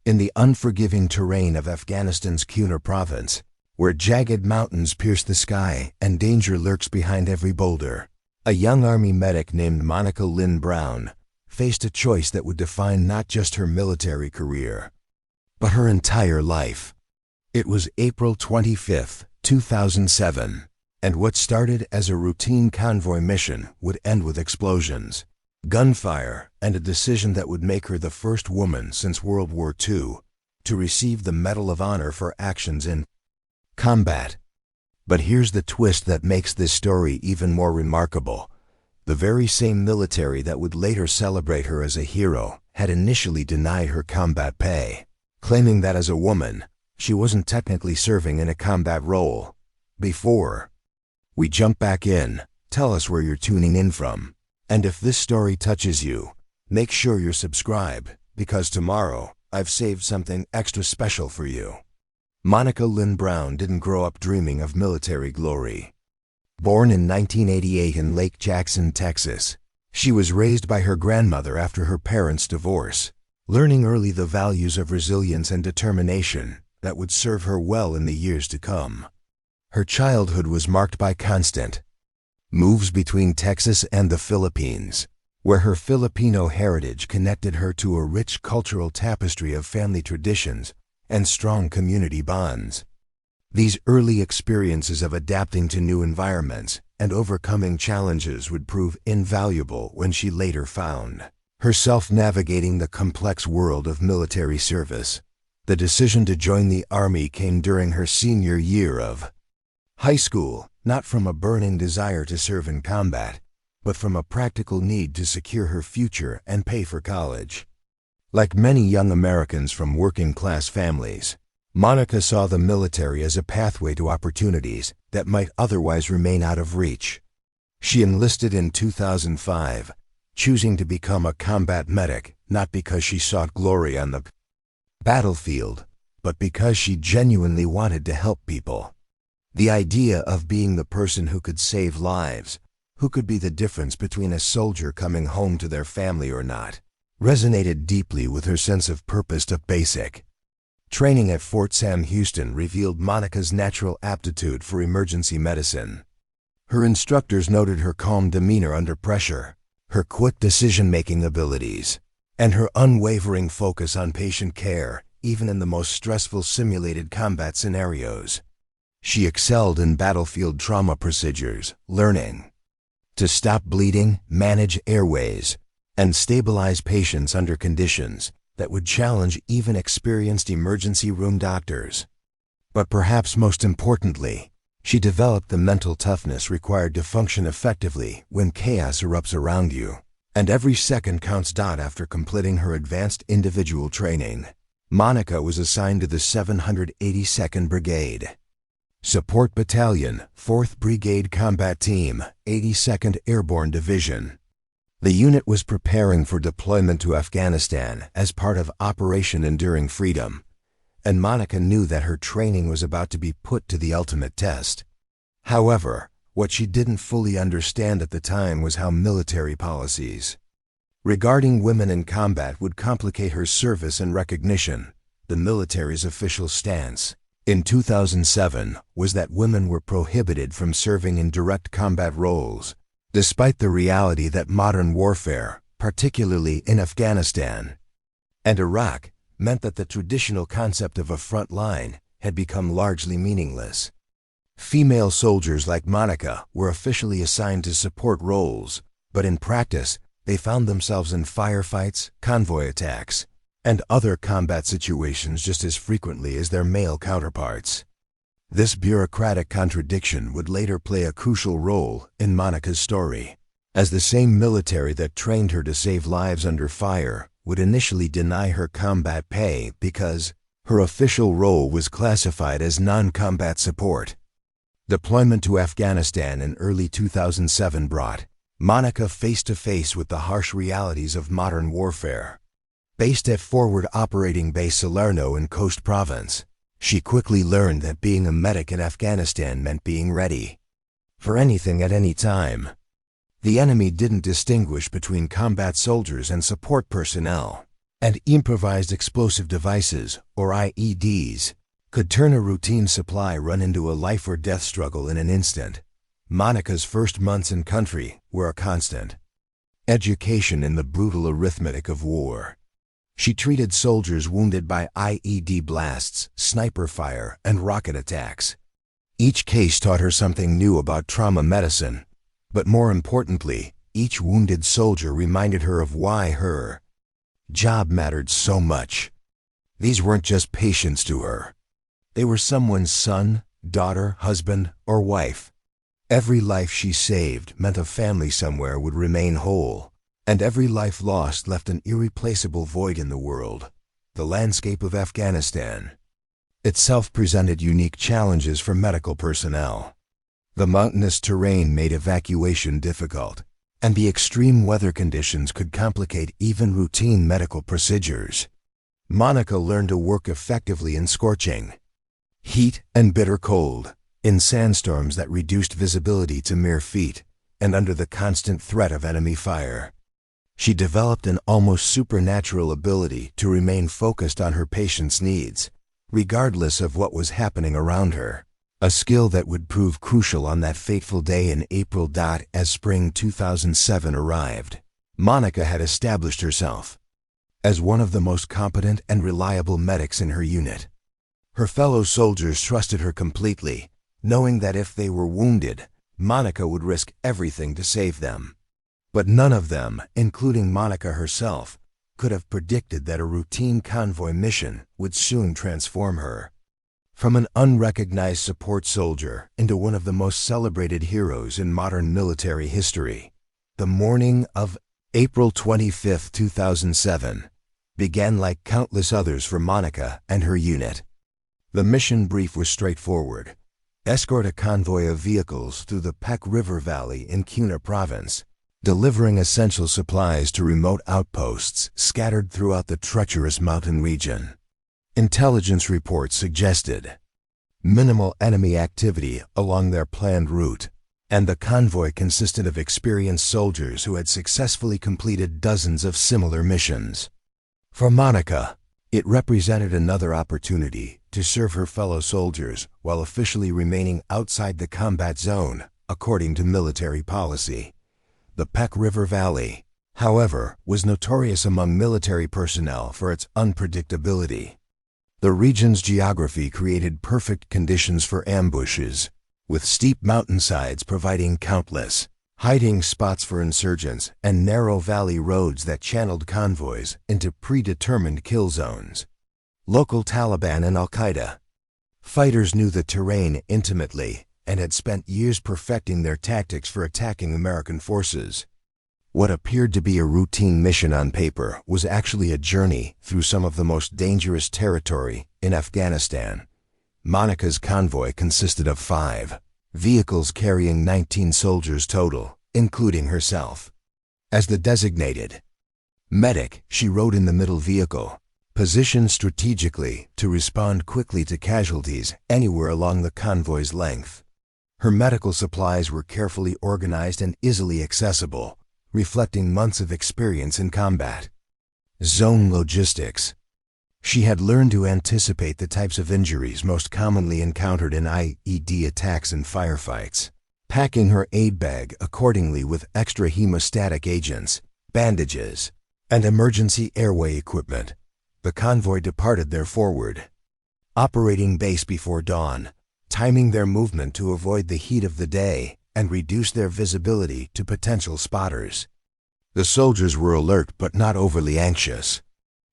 In the unforgiving terrain of Afghanistan's Kunar province, where jagged mountains pierce the sky and danger lurks behind every boulder, a young army medic named Monica Lin Brown faced a choice that would define not just her military career, but her entire life. It was April 25, 2007, and what started as a routine convoy mission would end with explosions, gunfire, and a decision that would make her the first woman since World War II to receive the Medal of Honor for actions in combat. But here's the twist that makes this story even more remarkable. The very same military that would later celebrate her as a hero had initially denied her combat pay, claiming that as a woman, she wasn't technically serving in a combat role. Before we jump back in, tell us where you're tuning in from. And if this story touches you, make sure you're subscribed, because tomorrow I've saved something extra special for you. Monica Lin Brown didn't grow up dreaming of military glory. Born in 1988 in Lake Jackson, Texas, she was raised by her grandmother after her parents' divorce, learning early the values of resilience and determination that would serve her well in the years to come. Her childhood was marked by constant moves between Texas and the Philippines, where her Filipino heritage connected her to a rich cultural tapestry of family traditions and strong community bonds. These early experiences of adapting to new environments and overcoming challenges would prove invaluable when she later found herself navigating the complex world of military service. The decision to join the Army came during her senior year of high school, not from a burning desire to serve in combat, but from a practical need to secure her future and pay for college. Like many young Americans from working-class families, Monica saw the military as a pathway to opportunities that might otherwise remain out of reach. She enlisted in 2005, choosing to become a combat medic not because she sought glory on the battlefield, but because she genuinely wanted to help people. The idea of being the person who could save lives, who could be the difference between a soldier coming home to their family or not, resonated deeply with her sense of purpose. Basic training at Fort Sam Houston revealed Monica's natural aptitude for emergency medicine. Her instructors noted her calm demeanor under pressure, her quick decision-making abilities, and her unwavering focus on patient care, even in the most stressful simulated combat scenarios. She excelled in battlefield trauma procedures, learning to stop bleeding, manage airways, and stabilize patients under conditions that would challenge even experienced emergency room doctors. But perhaps most importantly, she developed the mental toughness required to function effectively when chaos erupts around you. And every second counts. After completing her advanced individual training, Monica was assigned to the 782nd Brigade Support Battalion, 4th Brigade Combat Team, 82nd Airborne Division. The unit was preparing for deployment to Afghanistan as part of Operation Enduring Freedom, and Monica knew that her training was about to be put to the ultimate test. However, what she didn't fully understand at the time was how military policies regarding women in combat would complicate her service and recognition. The military's official stance in 2007 was that women were prohibited from serving in direct combat roles, despite the reality that modern warfare, particularly in Afghanistan and Iraq, meant that the traditional concept of a front line had become largely meaningless. Female soldiers like Monica were officially assigned to support roles, but in practice, they found themselves in firefights, convoy attacks, and other combat situations just as frequently as their male counterparts. This bureaucratic contradiction would later play a crucial role in Monica's story, as the same military that trained her to save lives under fire would initially deny her combat pay because her official role was classified as non-combat support. Deployment to Afghanistan in early 2007 brought Monica face-to-face with the harsh realities of modern warfare. Based at Forward Operating Base Salerno in Coast Province, she quickly learned that being a medic in Afghanistan meant being ready for anything at any time. The enemy didn't distinguish between combat soldiers and support personnel. And improvised explosive devices, or IEDs, could turn a routine supply run into a life-or-death struggle in an instant. Monica's first months in country were a constant education in the brutal arithmetic of war. She treated soldiers wounded by IED blasts, sniper fire, and rocket attacks. Each case taught her something new about trauma medicine, but more importantly, each wounded soldier reminded her of why her job mattered so much. These weren't just patients to her. They were someone's son, daughter, husband, or wife. Every life she saved meant a family somewhere would remain whole, and every life lost left an irreplaceable void in the world. The landscape of Afghanistan itself presented unique challenges for medical personnel. The mountainous terrain made evacuation difficult, and the extreme weather conditions could complicate even routine medical procedures. Monica learned to work effectively in scorching heat and bitter cold, in sandstorms that reduced visibility to mere feet, and under the constant threat of enemy fire. She developed an almost supernatural ability to remain focused on her patients' needs, regardless of what was happening around her. A skill that would prove crucial on that fateful day in April. As spring 2007 arrived, Monica had established herself as one of the most competent and reliable medics in her unit. Her fellow soldiers trusted her completely, knowing that if they were wounded, Monica would risk everything to save them. But none of them, including Monica herself, could have predicted that a routine convoy mission would soon transform her from an unrecognized support soldier into one of the most celebrated heroes in modern military history. The morning of April 25, 2007, began like countless others for Monica and her unit. The mission brief was straightforward: escort a convoy of vehicles through the Peck River Valley in Kunar province, delivering essential supplies to remote outposts scattered throughout the treacherous mountain region. Intelligence reports suggested minimal enemy activity along their planned route, and the convoy consisted of experienced soldiers who had successfully completed dozens of similar missions. For Monica, it represented another opportunity to serve her fellow soldiers while officially remaining outside the combat zone, according to military policy. The Peck River Valley, however, was notorious among military personnel for its unpredictability. The region's geography created perfect conditions for ambushes, with steep mountainsides providing countless hiding spots for insurgents and narrow valley roads that channeled convoys into predetermined kill zones. Local Taliban and Al-Qaeda fighters knew the terrain intimately and had spent years perfecting their tactics for attacking American forces. What appeared to be a routine mission on paper was actually a journey through some of the most dangerous territory in Afghanistan. Monica's convoy consisted of 5 vehicles carrying 19 soldiers total, including herself. As the designated medic, she rode in the middle vehicle, positioned strategically to respond quickly to casualties anywhere along the convoy's length. Her medical supplies were carefully organized and easily accessible, reflecting months of experience in combat. Zone logistics. She had learned to anticipate the types of injuries most commonly encountered in IED attacks and firefights, packing her aid bag accordingly with extra hemostatic agents, bandages, and emergency airway equipment. The convoy departed their forward operating base before dawn, timing their movement to avoid the heat of the day and reduce their visibility to potential spotters. The soldiers were alert but not overly anxious.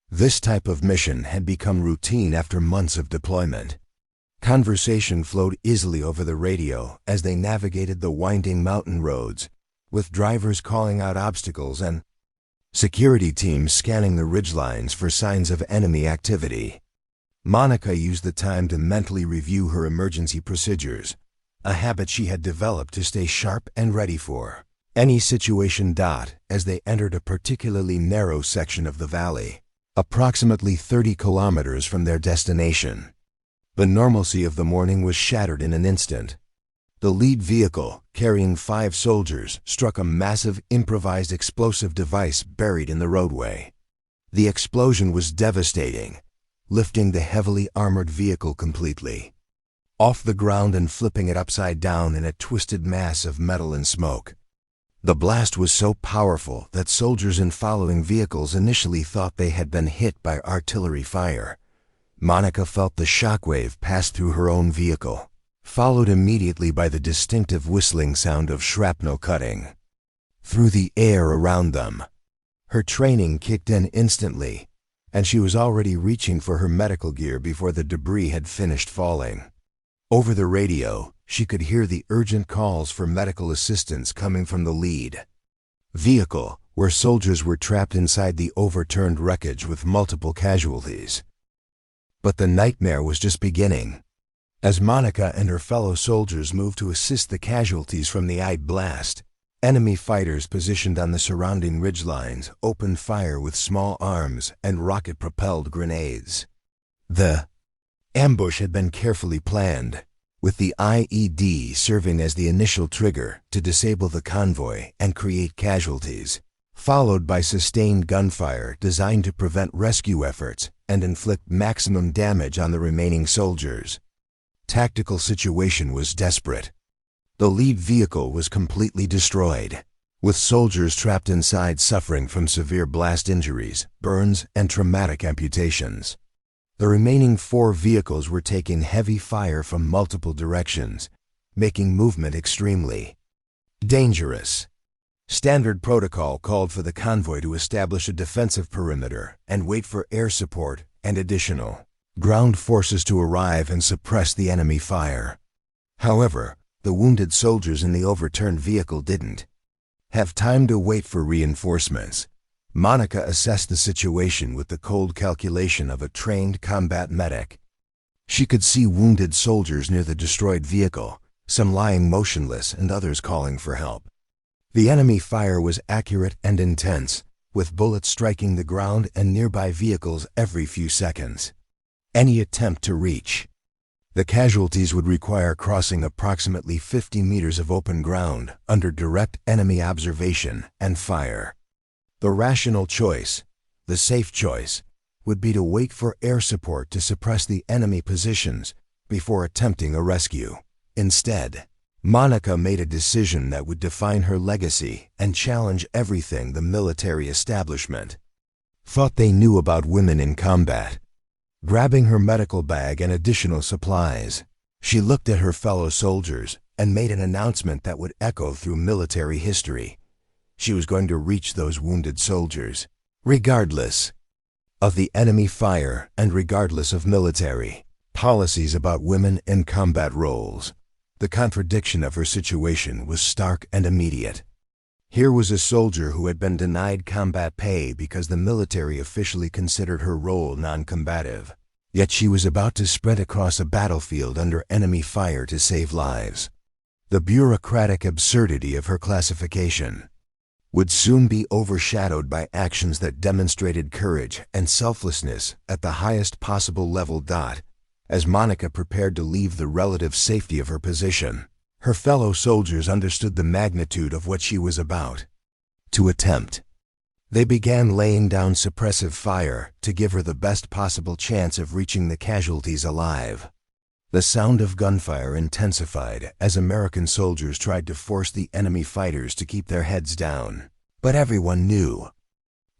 This type of mission had become routine after months of deployment. Conversation flowed easily over the radio as they navigated the winding mountain roads, with drivers calling out obstacles and security teams scanning the ridgelines for signs of enemy activity. Monica used the time to mentally review her emergency procedures, a habit she had developed to stay sharp and ready for any situation. As they entered a particularly narrow section of the valley, approximately 30 kilometers from their destination, the normalcy of the morning was shattered in an instant. The lead vehicle, carrying 5 soldiers, struck a massive improvised explosive device buried in the roadway. The explosion was devastating, lifting the heavily armored vehicle completely off the ground and flipping it upside down in a twisted mass of metal and smoke. The blast was so powerful that soldiers in following vehicles initially thought they had been hit by artillery fire. Monica felt the shockwave pass through her own vehicle, followed immediately by the distinctive whistling sound of shrapnel cutting through the air around them. Her training kicked in instantly, and she was already reaching for her medical gear before the debris had finished falling. Over the radio, she could hear the urgent calls for medical assistance coming from the lead vehicle, where soldiers were trapped inside the overturned wreckage with multiple casualties. But the nightmare was just beginning. As Monica and her fellow soldiers moved to assist the casualties from the blast, enemy fighters positioned on the surrounding ridgelines opened fire with small arms and rocket-propelled grenades. The ambush had been carefully planned, with the IED serving as the initial trigger to disable the convoy and create casualties, followed by sustained gunfire designed to prevent rescue efforts and inflict maximum damage on the remaining soldiers. Tactical situation was desperate. The lead vehicle was completely destroyed, with soldiers trapped inside suffering from severe blast injuries, burns, and traumatic amputations. The remaining 4 vehicles were taking heavy fire from multiple directions, making movement extremely dangerous. Standard protocol called for the convoy to establish a defensive perimeter and wait for air support and additional ground forces to arrive and suppress the enemy fire. However, the wounded soldiers in the overturned vehicle didn't have time to wait for reinforcements. Monica assessed the situation with the cold calculation of a trained combat medic. She could see wounded soldiers near the destroyed vehicle, some lying motionless and others calling for help. The enemy fire was accurate and intense, with bullets striking the ground and nearby vehicles every few seconds. Any attempt to reach the casualties would require crossing approximately 50 meters of open ground under direct enemy observation and fire. The rational choice, the safe choice, would be to wait for air support to suppress the enemy positions before attempting a rescue. Instead, Monica made a decision that would define her legacy and challenge everything the military establishment thought they knew about women in combat. Grabbing her medical bag and additional supplies, she looked at her fellow soldiers and made an announcement that would echo through military history. She was going to reach those wounded soldiers, regardless of the enemy fire and regardless of military policies about women in combat roles. The contradiction of her situation was stark and immediate. Here was a soldier who had been denied combat pay because the military officially considered her role non-combative. Yet she was about to sprint across a battlefield under enemy fire to save lives. The bureaucratic absurdity of her classification would soon be overshadowed by actions that demonstrated courage and selflessness at the highest possible level. As Monica prepared to leave the relative safety of her position, her fellow soldiers understood the magnitude of what she was about to attempt. They began laying down suppressive fire to give her the best possible chance of reaching the casualties alive. The sound of gunfire intensified as American soldiers tried to force the enemy fighters to keep their heads down. But everyone knew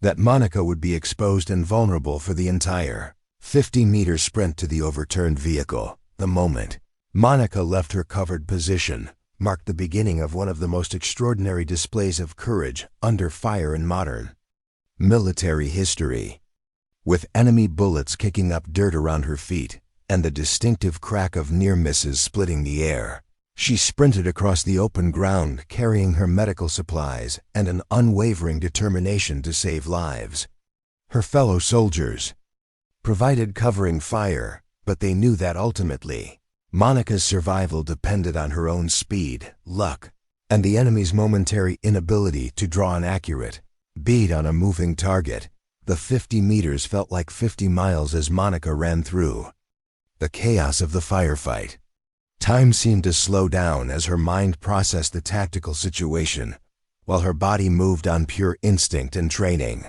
that Monica would be exposed and vulnerable for the entire 50-meter sprint to the overturned vehicle. The moment Monica left her covered position marked the beginning of one of the most extraordinary displays of courage under fire in modern military history. With enemy bullets kicking up dirt around her feet and the distinctive crack of near misses splitting the air, she sprinted across the open ground carrying her medical supplies and an unwavering determination to save lives. Her fellow soldiers provided covering fire, but they knew that ultimately, Monica's survival depended on her own speed, luck, and the enemy's momentary inability to draw an accurate bead on a moving target. The 50 meters felt like 50 miles as Monica ran through the chaos of the firefight. Time seemed to slow down as her mind processed the tactical situation, while her body moved on pure instinct and training.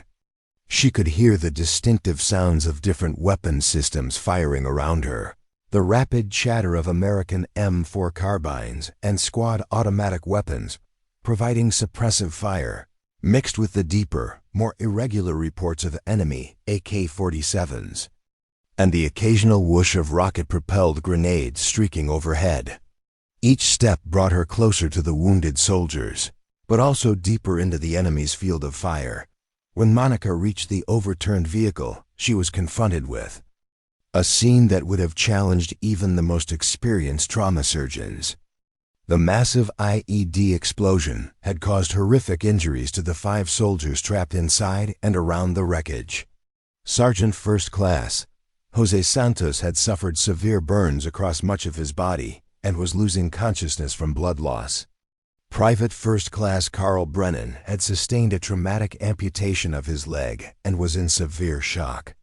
She could hear the distinctive sounds of different weapon systems firing around her. The rapid chatter of American M4 carbines and squad automatic weapons, providing suppressive fire, mixed with the deeper, more irregular reports of enemy AK-47s, and the occasional whoosh of rocket-propelled grenades streaking overhead. Each step brought her closer to the wounded soldiers, but also deeper into the enemy's field of fire. When Monica reached the overturned vehicle, she was confronted with a scene that would have challenged even the most experienced trauma surgeons. The massive IED explosion had caused horrific injuries to the 5 soldiers trapped inside and around the wreckage. Sergeant First Class Jose Santos had suffered severe burns across much of his body and was losing consciousness from blood loss. Private First Class Carl Brennan had sustained a traumatic amputation of his leg and was in severe shock.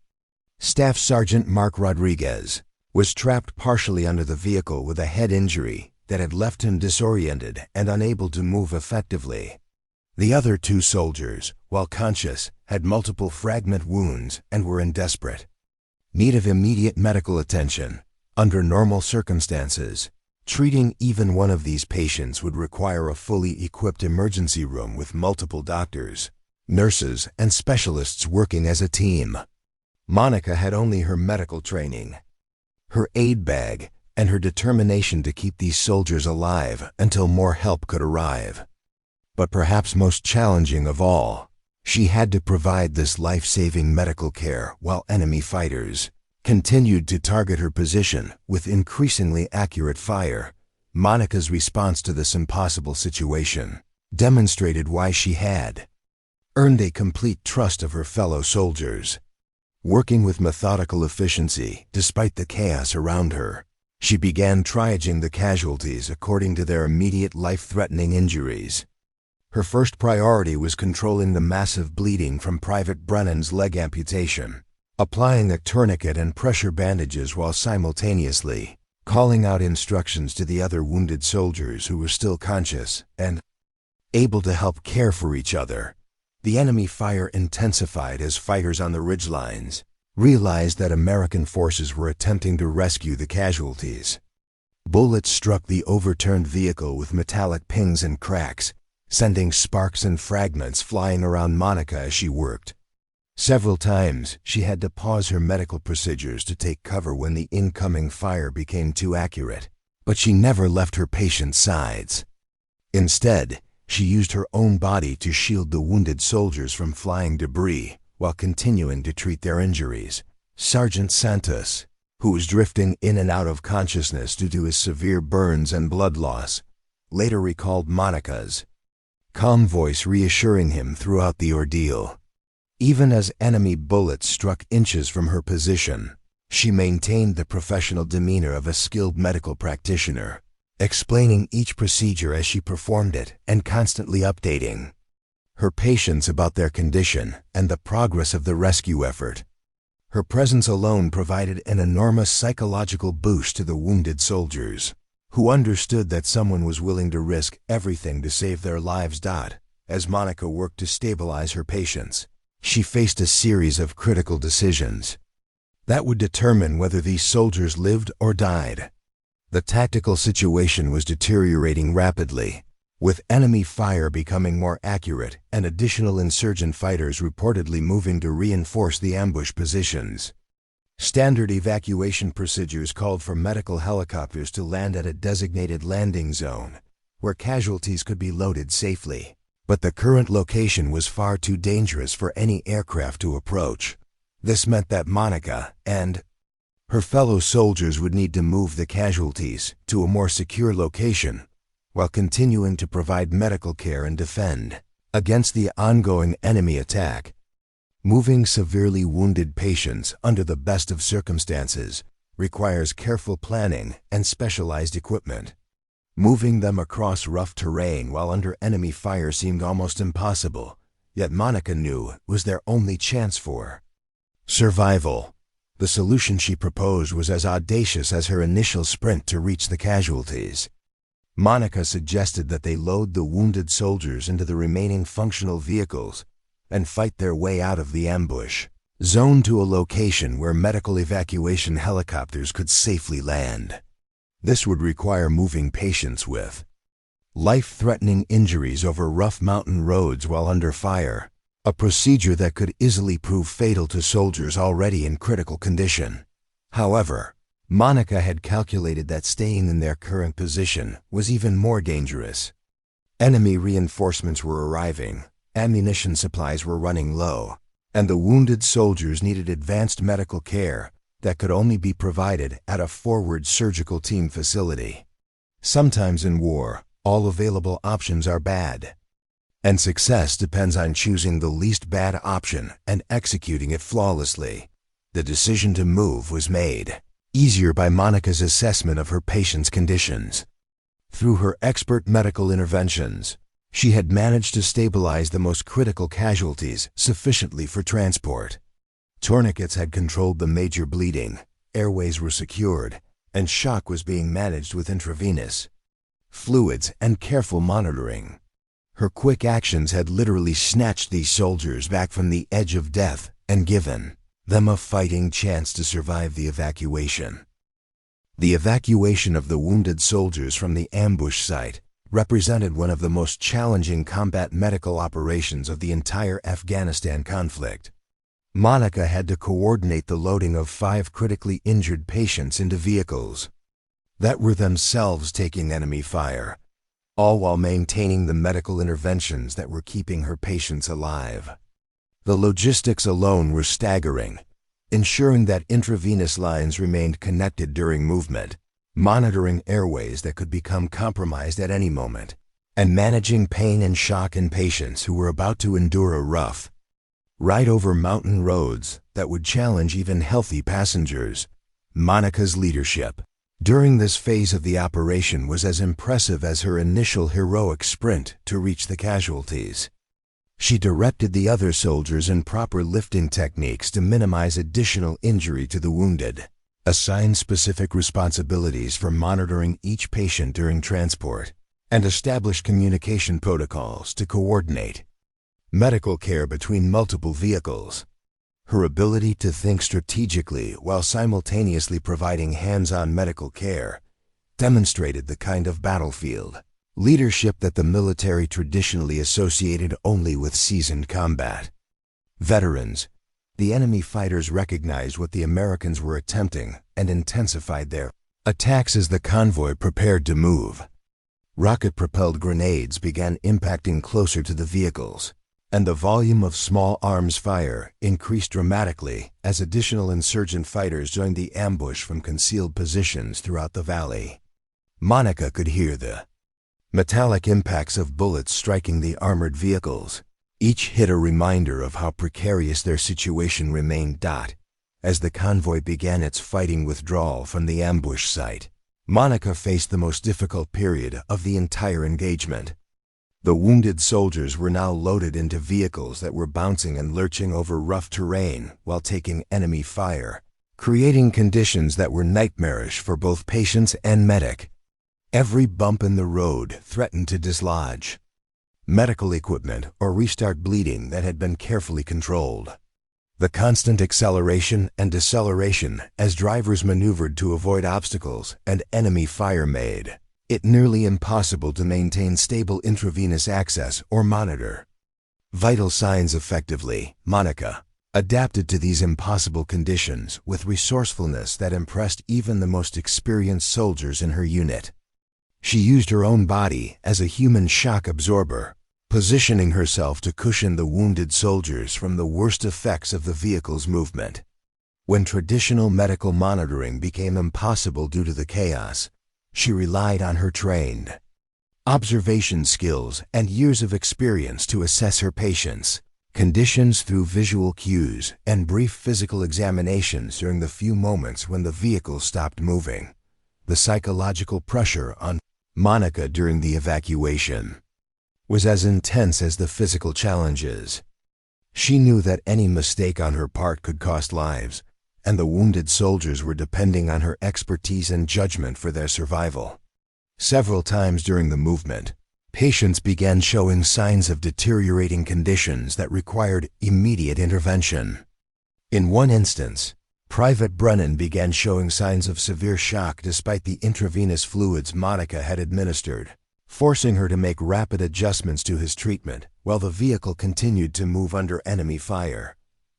Staff Sergeant Mark Rodriguez was trapped partially under the vehicle with a head injury that had left him disoriented and unable to move effectively. The other 2 soldiers, while conscious, had multiple fragment wounds and were in desperate need of immediate medical attention. Under normal circumstances, treating even one of these patients would require a fully equipped emergency room with multiple doctors, nurses, and specialists working as a team. Monica had only her medical training, her aid bag, and her determination to keep these soldiers alive until more help could arrive. But perhaps most challenging of all, she had to provide this life-saving medical care while enemy fighters continued to target her position with increasingly accurate fire. Monica's response to this impossible situation demonstrated why she had earned a complete trust of her fellow soldiers. Working with methodical efficiency despite the chaos around her, she began triaging the casualties according to their immediate life-threatening injuries. Her first priority was controlling the massive bleeding from Private Brennan's leg amputation, applying a tourniquet and pressure bandages while simultaneously calling out instructions to the other wounded soldiers who were still conscious and able to help care for each other. The enemy fire intensified as fighters on the ridgelines realized that American forces were attempting to rescue the casualties. Bullets struck the overturned vehicle with metallic pings and cracks, sending sparks and fragments flying around Monica as she worked. Several times, she had to pause her medical procedures to take cover when the incoming fire became too accurate, but she never left her patients' sides. Instead, she used her own body to shield the wounded soldiers from flying debris while continuing to treat their injuries. Sergeant Santos, who was drifting in and out of consciousness due to his severe burns and blood loss, later recalled Monica's calm voice reassuring him throughout the ordeal. Even as enemy bullets struck inches from her position, she maintained the professional demeanor of a skilled medical practitioner, explaining each procedure as she performed it and constantly updating her patients about their condition and the progress of the rescue effort. Her presence alone provided an enormous psychological boost to the wounded soldiers, who understood that someone was willing to risk everything to save their lives. As Monica worked to stabilize her patients, she faced a series of critical decisions that would determine whether these soldiers lived or died. The tactical situation was deteriorating rapidly, with enemy fire becoming more accurate and additional insurgent fighters reportedly moving to reinforce the ambush positions. Standard evacuation procedures called for medical helicopters to land at a designated landing zone, where casualties could be loaded safely. But the current location was far too dangerous for any aircraft to approach. This meant that Monica and her fellow soldiers would need to move the casualties to a more secure location while continuing to provide medical care and defend against the ongoing enemy attack. Moving severely wounded patients under the best of circumstances requires careful planning and specialized equipment. Moving them across rough terrain while under enemy fire seemed almost impossible, yet Monica knew it was their only chance for survival. The solution she proposed was as audacious as her initial sprint to reach the casualties. Monica suggested that they load the wounded soldiers into the remaining functional vehicles and fight their way out of the ambush zone to a location where medical evacuation helicopters could safely land. This would require moving patients with life-threatening injuries over rough mountain roads while under fire, a procedure that could easily prove fatal to soldiers already in critical condition. However, Monica had calculated that staying in their current position was even more dangerous. Enemy reinforcements were arriving, ammunition supplies were running low, and the wounded soldiers needed advanced medical care that could only be provided at a forward surgical team facility. Sometimes in war, all available options are bad, and success depends on choosing the least bad option and executing it flawlessly. The decision to move was made easier by Monica's assessment of her patient's conditions. Through her expert medical interventions, she had managed to stabilize the most critical casualties sufficiently for transport. Tourniquets had controlled the major bleeding, airways were secured, and shock was being managed with intravenous fluids and careful monitoring. Her quick actions had literally snatched these soldiers back from the edge of death and given them a fighting chance to survive the evacuation. The evacuation of the wounded soldiers from the ambush site represented one of the most challenging combat medical operations of the entire Afghanistan conflict. Monica had to coordinate the loading of 5 critically injured patients into vehicles that were themselves taking enemy fire, all while maintaining the medical interventions that were keeping her patients alive. The logistics alone were staggering, ensuring that intravenous lines remained connected during movement, monitoring airways that could become compromised at any moment, and managing pain and shock in patients who were about to endure a rough ride over mountain roads that would challenge even healthy passengers. Monica's leadership during this phase of the operation was as impressive as her initial heroic sprint to reach the casualties. She directed the other soldiers in proper lifting techniques to minimize additional injury to the wounded, assigned specific responsibilities for monitoring each patient during transport, and established communication protocols to coordinate medical care between multiple vehicles. Her ability to think strategically while simultaneously providing hands-on medical care demonstrated the kind of battlefield leadership that the military traditionally associated only with seasoned combat veterans. The enemy fighters recognized what the Americans were attempting and intensified their attacks as the convoy prepared to move. Rocket-propelled grenades began impacting closer to the vehicles, and the volume of small arms fire increased dramatically as additional insurgent fighters joined the ambush from concealed positions throughout the valley. Monica could hear the metallic impacts of bullets striking the armored vehicles, each hit a reminder of how precarious their situation remained. As the convoy began its fighting withdrawal from the ambush site, Monica faced the most difficult period of the entire engagement. The wounded soldiers were now loaded into vehicles that were bouncing and lurching over rough terrain while taking enemy fire, creating conditions that were nightmarish for both patients and medic. Every bump in the road threatened to dislodge medical equipment or restart bleeding that had been carefully controlled. The constant acceleration and deceleration as drivers maneuvered to avoid obstacles and enemy fire made it nearly impossible to maintain stable intravenous access or monitor vital signs effectively. Monica adapted to these impossible conditions with resourcefulness that impressed even the most experienced soldiers in her unit. She used her own body as a human shock absorber, positioning herself to cushion the wounded soldiers from the worst effects of the vehicle's movement. When traditional medical monitoring became impossible due to the chaos, she relied on her trained observation skills and years of experience to assess her patients' conditions through visual cues and brief physical examinations during the few moments when the vehicle stopped moving. The psychological pressure on Monica during the evacuation was as intense as the physical challenges. She knew that any mistake on her part could cost lives, and the wounded soldiers were depending on her expertise and judgment for their survival. Several times during the movement, Patients began showing signs of deteriorating conditions that required immediate intervention. In one instance, Private Brennan began showing signs of severe shock despite the intravenous fluids Monica had administered, forcing her to make rapid adjustments to his treatment while the vehicle continued to move under enemy fire.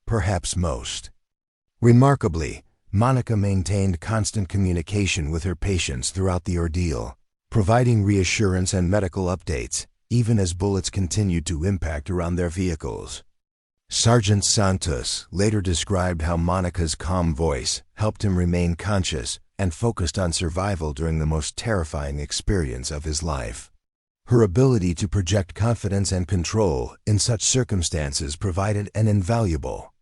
Perhaps most remarkably, Monica maintained constant communication with her patients throughout the ordeal, providing reassurance and medical updates, even as bullets continued to impact around their vehicles. Sergeant Santos later described how Monica's calm voice helped him remain conscious and focused on survival during the most terrifying experience of his life. Her ability to project confidence and control in such circumstances provided an invaluable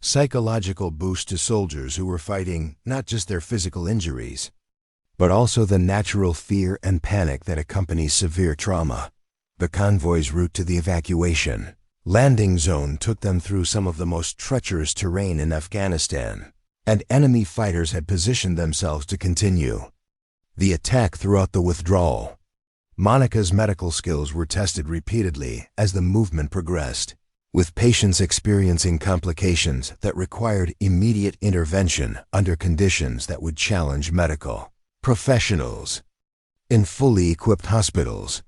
psychological boost to soldiers who were fighting not just their physical injuries, but also the natural fear and panic that accompanies severe trauma. The convoy's route to the evacuation landing zone took them through some of the most treacherous terrain in Afghanistan, and enemy fighters had positioned themselves to continue the attack throughout the withdrawal. Monica's medical skills were tested repeatedly as the movement progressed, with patients experiencing complications that required immediate intervention under conditions that would challenge medical professionals. In fully equipped hospitals,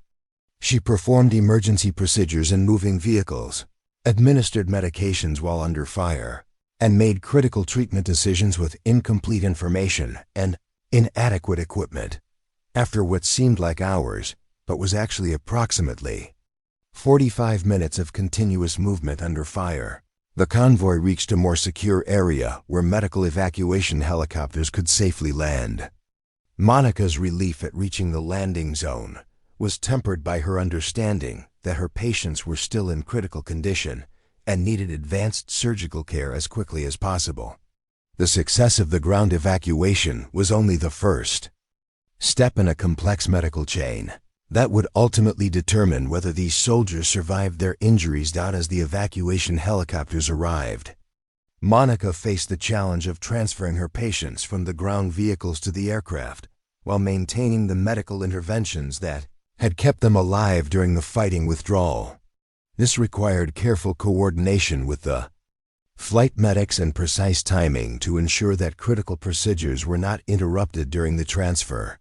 she performed emergency procedures in moving vehicles, administered medications while under fire, and made critical treatment decisions with incomplete information and inadequate equipment. After what seemed like hours, but was actually approximately 45 minutes of continuous movement under fire, the convoy reached a more secure area where medical evacuation helicopters could safely land. Monica's relief at reaching the landing zone was tempered by her understanding that her patients were still in critical condition and needed advanced surgical care as quickly as possible. The success of the ground evacuation was only the first step in a complex medical chain that would ultimately determine whether these soldiers survived their injuries. As the evacuation helicopters arrived, Monica faced the challenge of transferring her patients from the ground vehicles to the aircraft while maintaining the medical interventions that had kept them alive during the fighting withdrawal. This required careful coordination with the flight medics and precise timing to ensure that critical procedures were not interrupted during the transfer.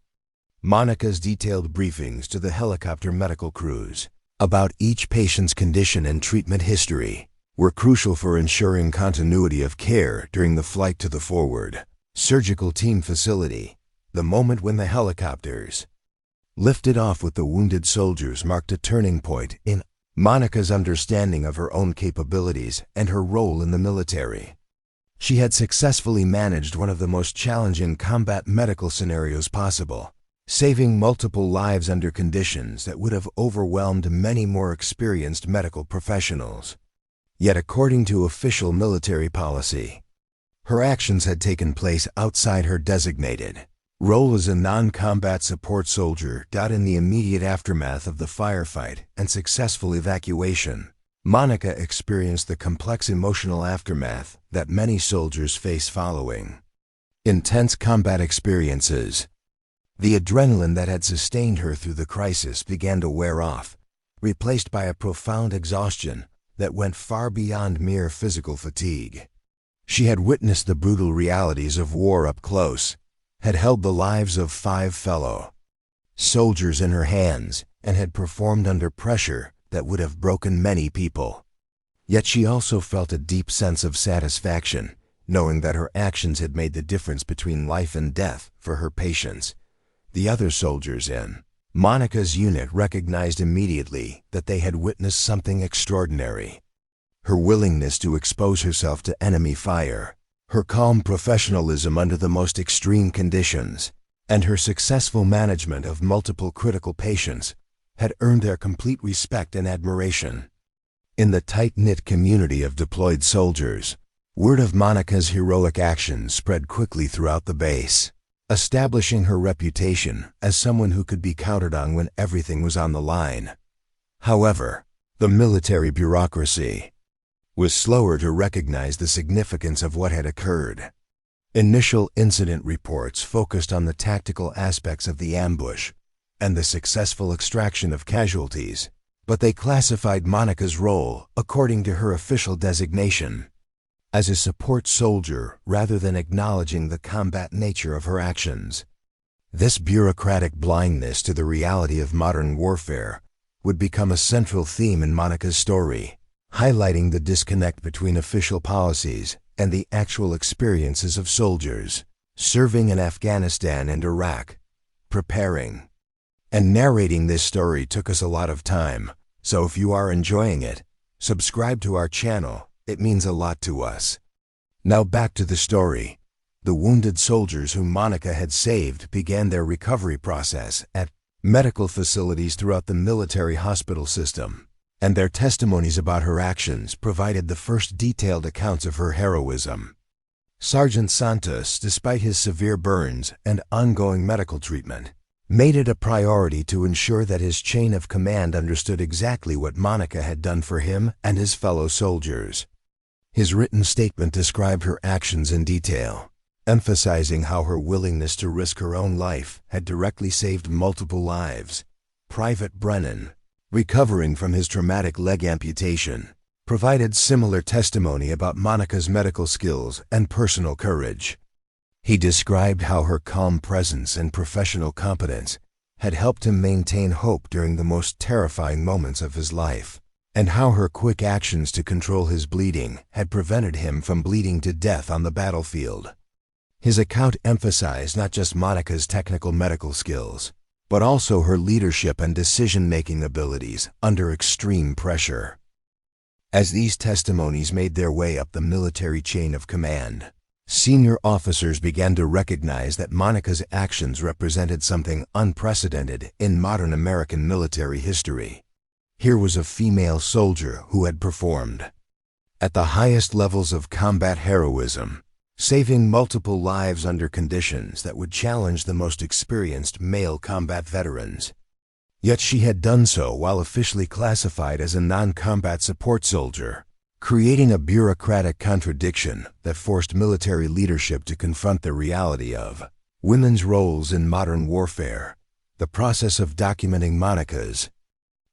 Monica's detailed briefings to the helicopter medical crews about each patient's condition and treatment history were crucial for ensuring continuity of care during the flight to the forward surgical team facility. The moment when the helicopters lifted off with the wounded soldiers marked a turning point in Monica's understanding of her own capabilities and her role in the military. She had successfully managed one of the most challenging combat medical scenarios possible, saving multiple lives under conditions that would have overwhelmed many more experienced medical professionals. Yet according to official military policy, her actions had taken place outside her designated role as a non-combat support soldier. In the immediate aftermath of the firefight and successful evacuation, Monica experienced the complex emotional aftermath that many soldiers face following intense combat experiences. The adrenaline that had sustained her through the crisis began to wear off, replaced by a profound exhaustion that went far beyond mere physical fatigue. She had witnessed the brutal realities of war up close, had held the lives of 5 fellow soldiers in her hands, and had performed under pressure that would have broken many people. Yet she also felt a deep sense of satisfaction, knowing that her actions had made the difference between life and death for her patients. The other soldiers in Monica's unit recognized immediately that they had witnessed something extraordinary. Her willingness to expose herself to enemy fire, her calm professionalism under the most extreme conditions, and her successful management of multiple critical patients had earned their complete respect and admiration. In the tight-knit community of deployed soldiers, word of Monica's heroic actions spread quickly throughout the base, establishing her reputation as someone who could be counted on when everything was on the line. However, the military bureaucracy was slower to recognize the significance of what had occurred. Initial incident reports focused on the tactical aspects of the ambush, and the successful extraction of casualties, but they classified Monica's role according to her official designation as a support soldier rather than acknowledging the combat nature of her actions. This bureaucratic blindness to the reality of modern warfare would become a central theme in Monica's story, highlighting the disconnect between official policies and the actual experiences of soldiers serving in Afghanistan and Iraq, preparing. And narrating this story took us a lot of time, so if you are enjoying it, subscribe to our channel. It means a lot to us. Now back to the story. The wounded soldiers whom Monica had saved began their recovery process at medical facilities throughout the military hospital system, and their testimonies about her actions provided the first detailed accounts of her heroism. Sergeant Santos, despite his severe burns and ongoing medical treatment, made it a priority to ensure that his chain of command understood exactly what Monica had done for him and his fellow soldiers. His written statement described her actions in detail, emphasizing how her willingness to risk her own life had directly saved multiple lives. Private Brennan, recovering from his traumatic leg amputation, provided similar testimony about Monica's medical skills and personal courage. He described how her calm presence and professional competence had helped him maintain hope during the most terrifying moments of his life, and how her quick actions to control his bleeding had prevented him from bleeding to death on the battlefield. His account emphasized not just Monica's technical medical skills, but also her leadership and decision-making abilities under extreme pressure. As these testimonies made their way up the military chain of command, senior officers began to recognize that Monica's actions represented something unprecedented in modern American military history. Here was a female soldier who had performed at the highest levels of combat heroism, saving multiple lives under conditions that would challenge the most experienced male combat veterans. Yet she had done so while officially classified as a non-combat support soldier, creating a bureaucratic contradiction that forced military leadership to confront the reality of women's roles in modern warfare. The process of documenting Monica's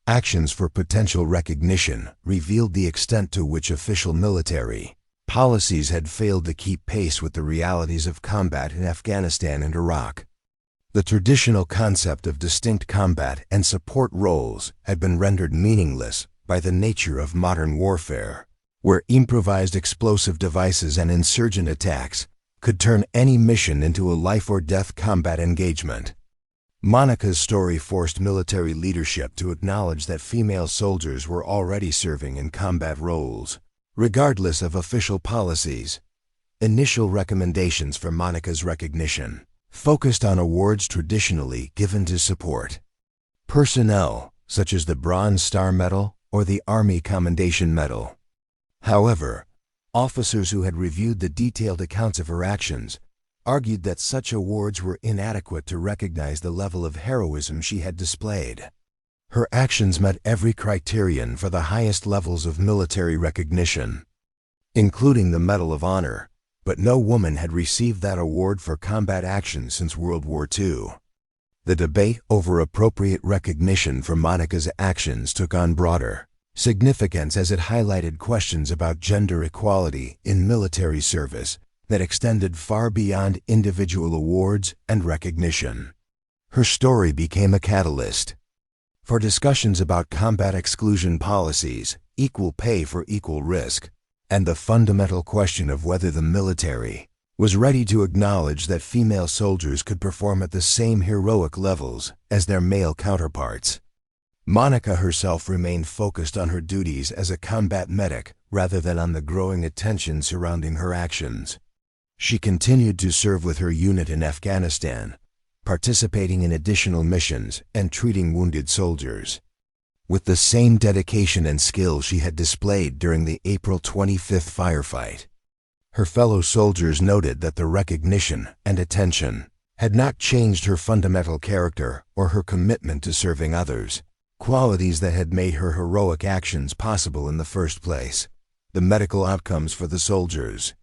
actions for potential recognition revealed the extent to which official military policies had failed to keep pace with the realities of combat in Afghanistan and Iraq. The traditional concept of distinct combat and support roles had been rendered meaningless by the nature of modern warfare, where improvised explosive devices and insurgent attacks could turn any mission into a life-or-death combat engagement. Monica's story forced military leadership to acknowledge that female soldiers were already serving in combat roles, regardless of official policies. Initial recommendations for Monica's recognition focused on awards traditionally given to support personnel, such as the Bronze Star Medal or the Army Commendation Medal. However, officers who had reviewed the detailed accounts of her actions argued that such awards were inadequate to recognize the level of heroism she had displayed. Her actions met every criterion for the highest levels of military recognition, including the Medal of Honor, but no woman had received that award for combat action since World War II. The debate over appropriate recognition for Monica's actions took on broader significance as it highlighted questions about gender equality in military service that extended far beyond individual awards and recognition. Her story became a catalyst for discussions about combat exclusion policies, equal pay for equal risk, and the fundamental question of whether the military was ready to acknowledge that female soldiers could perform at the same heroic levels as their male counterparts. Monica herself remained focused on her duties as a combat medic rather than on the growing attention surrounding her actions. She continued to serve with her unit in Afghanistan, participating in additional missions and treating wounded soldiers with the same dedication and skill she had displayed during the April 25th firefight. Her fellow soldiers noted that the recognition and attention had not changed her fundamental character or her commitment to serving others, qualities that had made her heroic actions possible in the first place. The medical outcomes for the soldiers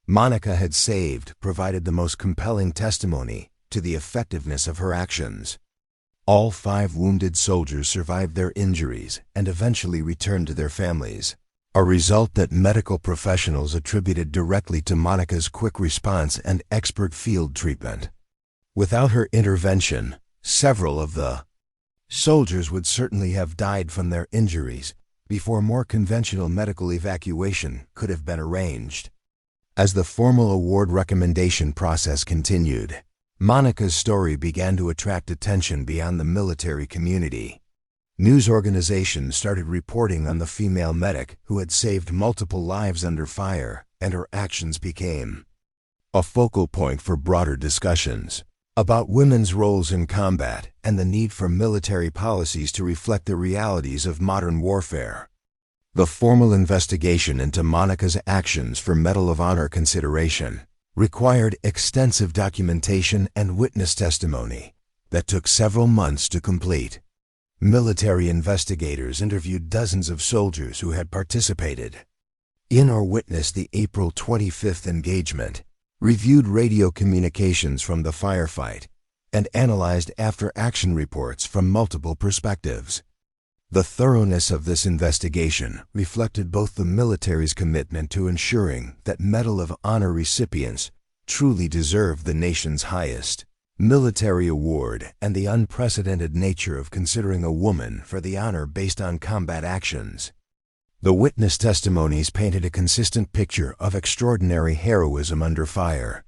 Monica had saved provided the most compelling testimony to the effectiveness of her actions. All 5 wounded soldiers survived their injuries and eventually returned to their families, a result that medical professionals attributed directly to Monica's quick response and expert field treatment. Without her intervention, several of the soldiers would certainly have died from their injuries before more conventional medical evacuation could have been arranged. As the formal award recommendation process continued, Monica's story began to attract attention beyond the military community. News organizations started reporting on the female medic who had saved multiple lives under fire, and her actions became a focal point for broader discussions about women's roles in combat and the need for military policies to reflect the realities of modern warfare. The formal investigation into Monica's actions for Medal of Honor consideration required extensive documentation and witness testimony that took several months to complete. Military investigators interviewed dozens of soldiers who had participated in or witnessed the April 25th engagement, reviewed radio communications from the firefight, and analyzed after-action reports from multiple perspectives. The thoroughness of this investigation reflected both the military's commitment to ensuring that Medal of Honor recipients truly deserve the nation's highest military award and the unprecedented nature of considering a woman for the honor based on combat actions. The witness testimonies painted a consistent picture of extraordinary heroism under fire.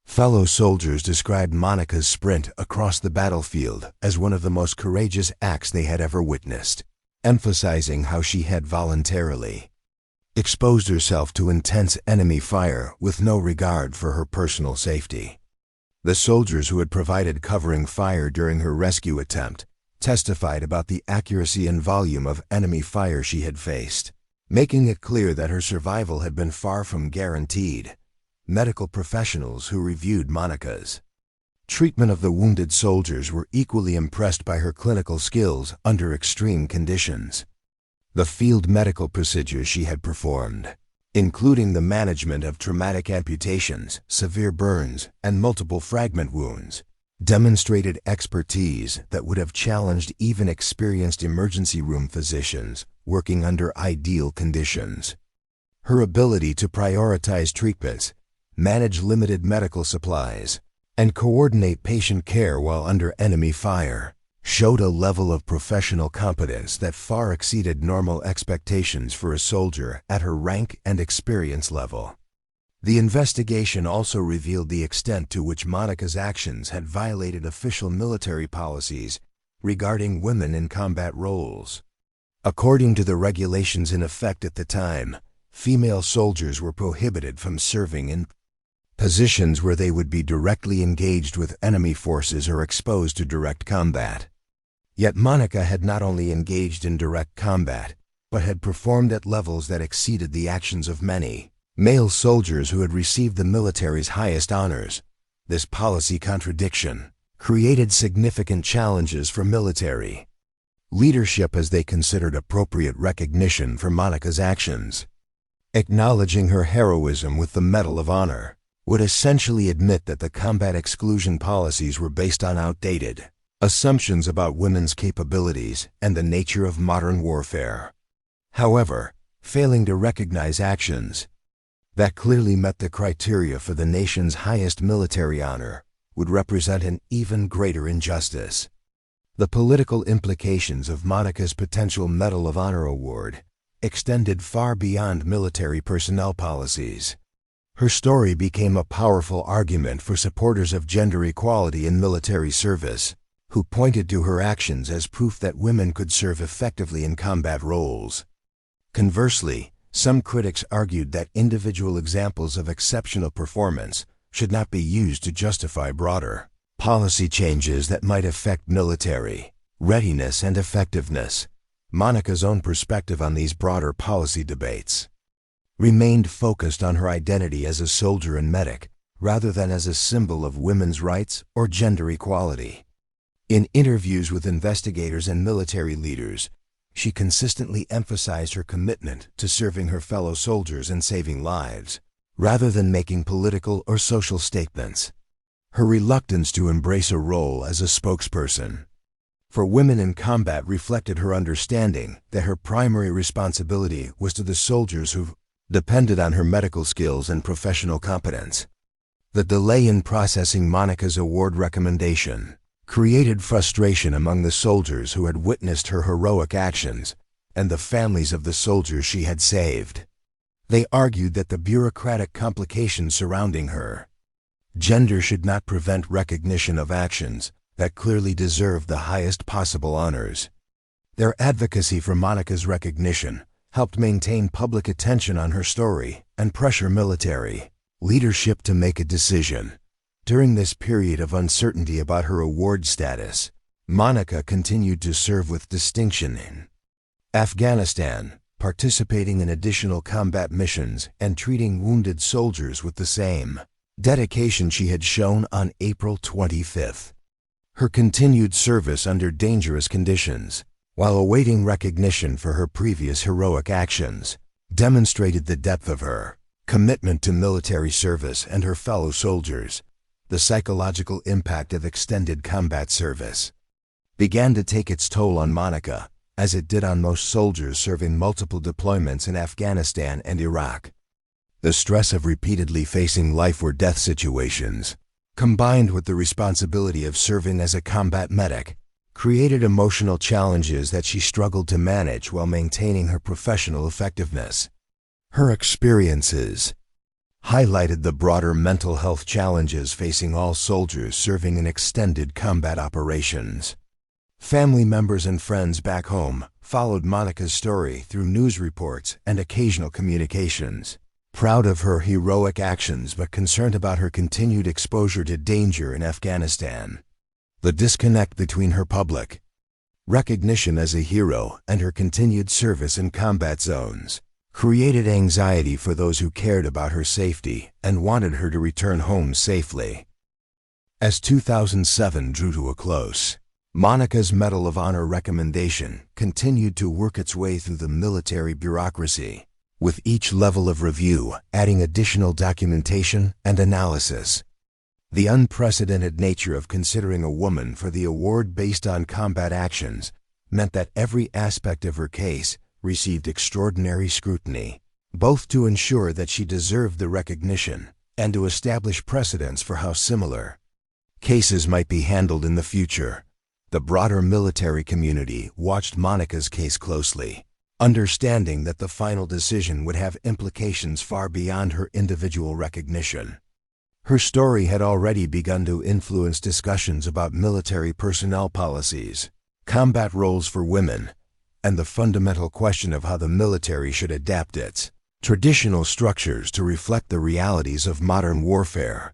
Fellow soldiers described Monica's sprint across the battlefield as one of the most courageous acts they had ever witnessed, emphasizing how she had voluntarily exposed herself to intense enemy fire with no regard for her personal safety. The soldiers who had provided covering fire during her rescue attempt testified about the accuracy and volume of enemy fire she had faced, making it clear that her survival had been far from guaranteed. Medical professionals who reviewed Monica's treatment of the wounded soldiers were equally impressed by her clinical skills under extreme conditions. The field medical procedures she had performed, including the management of traumatic amputations, severe burns, and multiple fragment wounds, demonstrated expertise that would have challenged even experienced emergency room physicians working under ideal conditions. Her ability to prioritize treatments, manage limited medical supplies, and coordinate patient care while under enemy fire showed a level of professional competence that far exceeded normal expectations for a soldier at her rank and experience level. The investigation also revealed the extent to which Monica's actions had violated official military policies regarding women in combat roles. According to the regulations in effect at the time, female soldiers were prohibited from serving in positions where they would be directly engaged with enemy forces or exposed to direct combat. Yet Monica had not only engaged in direct combat, but had performed at levels that exceeded the actions of many male soldiers who had received the military's highest honors. This policy contradiction created significant challenges for military leadership as they considered appropriate recognition for Monica's actions. Acknowledging her heroism with the Medal of Honor would essentially admit that the combat exclusion policies were based on outdated assumptions about women's capabilities and the nature of modern warfare. However, failing to recognize actions that clearly met the criteria for the nation's highest military honor would represent an even greater injustice. The political implications of Monica's potential Medal of Honor award extended far beyond military personnel policies. Her story became a powerful argument for supporters of gender equality in military service, who pointed to her actions as proof that women could serve effectively in combat roles. Conversely, some critics argued that individual examples of exceptional performance should not be used to justify broader policy changes that might affect military readiness and effectiveness. Monica's own perspective on these broader policy debates remained focused on her identity as a soldier and medic, rather than as a symbol of women's rights or gender equality. In interviews with investigators and military leaders, she consistently emphasized her commitment to serving her fellow soldiers and saving lives, rather than making political or social statements. Her reluctance to embrace a role as a spokesperson for women in combat reflected her understanding that her primary responsibility was to the soldiers who depended on her medical skills and professional competence. The delay in processing Monica's award recommendation created frustration among the soldiers who had witnessed her heroic actions and the families of the soldiers she had saved. They argued that the bureaucratic complications surrounding her gender should not prevent recognition of actions that clearly deserved the highest possible honors. Their advocacy for Monica's recognition helped maintain public attention on her story and pressure military leadership to make a decision. During this period of uncertainty about her award status, Monica continued to serve with distinction in Afghanistan, participating in additional combat missions and treating wounded soldiers with the same dedication she had shown on April 25th. Her continued service under dangerous conditions, while awaiting recognition for her previous heroic actions, demonstrated the depth of her commitment to military service and her fellow soldiers. The psychological impact of extended combat service began to take its toll on Monica, as it did on most soldiers serving multiple deployments in Afghanistan and Iraq. The stress of repeatedly facing life-or-death situations, combined with the responsibility of serving as a combat medic, created emotional challenges that she struggled to manage while maintaining her professional effectiveness. Her experiences highlighted the broader mental health challenges facing all soldiers serving in extended combat operations. Family members and friends back home followed Monica's story through news reports and occasional communications, proud of her heroic actions but concerned about her continued exposure to danger in Afghanistan. The disconnect between her public recognition as a hero and her continued service in combat zones created anxiety for those who cared about her safety and wanted her to return home safely. As 2007 drew to a close, Monica's Medal of Honor recommendation continued to work its way through the military bureaucracy, with each level of review adding additional documentation and analysis. The unprecedented nature of considering a woman for the award based on combat actions meant that every aspect of her case received extraordinary scrutiny, both to ensure that she deserved the recognition and to establish precedents for how similar cases might be handled in the future. The broader military community watched Monica's case closely, understanding that the final decision would have implications far beyond her individual recognition. Her story had already begun to influence discussions about military personnel policies, combat roles for women, and the fundamental question of how the military should adapt its traditional structures to reflect the realities of modern warfare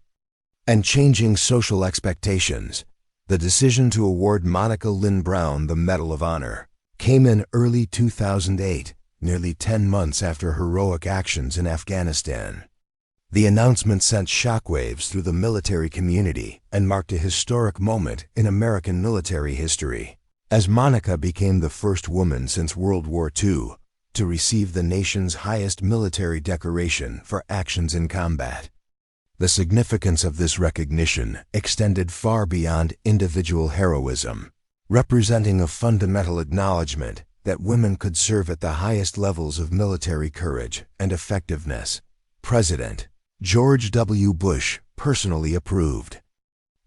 and changing social expectations. The decision to award Monica Lin Brown the Medal of Honor came in early 2008, nearly 10 months after heroic actions in Afghanistan. The announcement sent shockwaves through the military community and marked a historic moment in American military history, as Monica became the first woman since World War II to receive the nation's highest military decoration for actions in combat. The significance of this recognition extended far beyond individual heroism, representing a fundamental acknowledgement that women could serve at the highest levels of military courage and effectiveness. President George W. Bush personally approved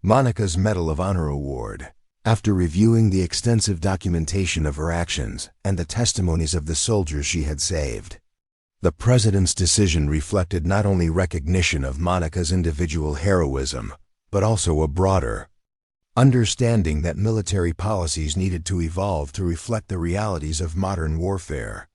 Monica's Medal of Honor award after reviewing the extensive documentation of her actions and the testimonies of the soldiers she had saved. The president's decision reflected not only recognition of Monica's individual heroism, but also a broader understanding that military policies needed to evolve to reflect the realities of modern warfare.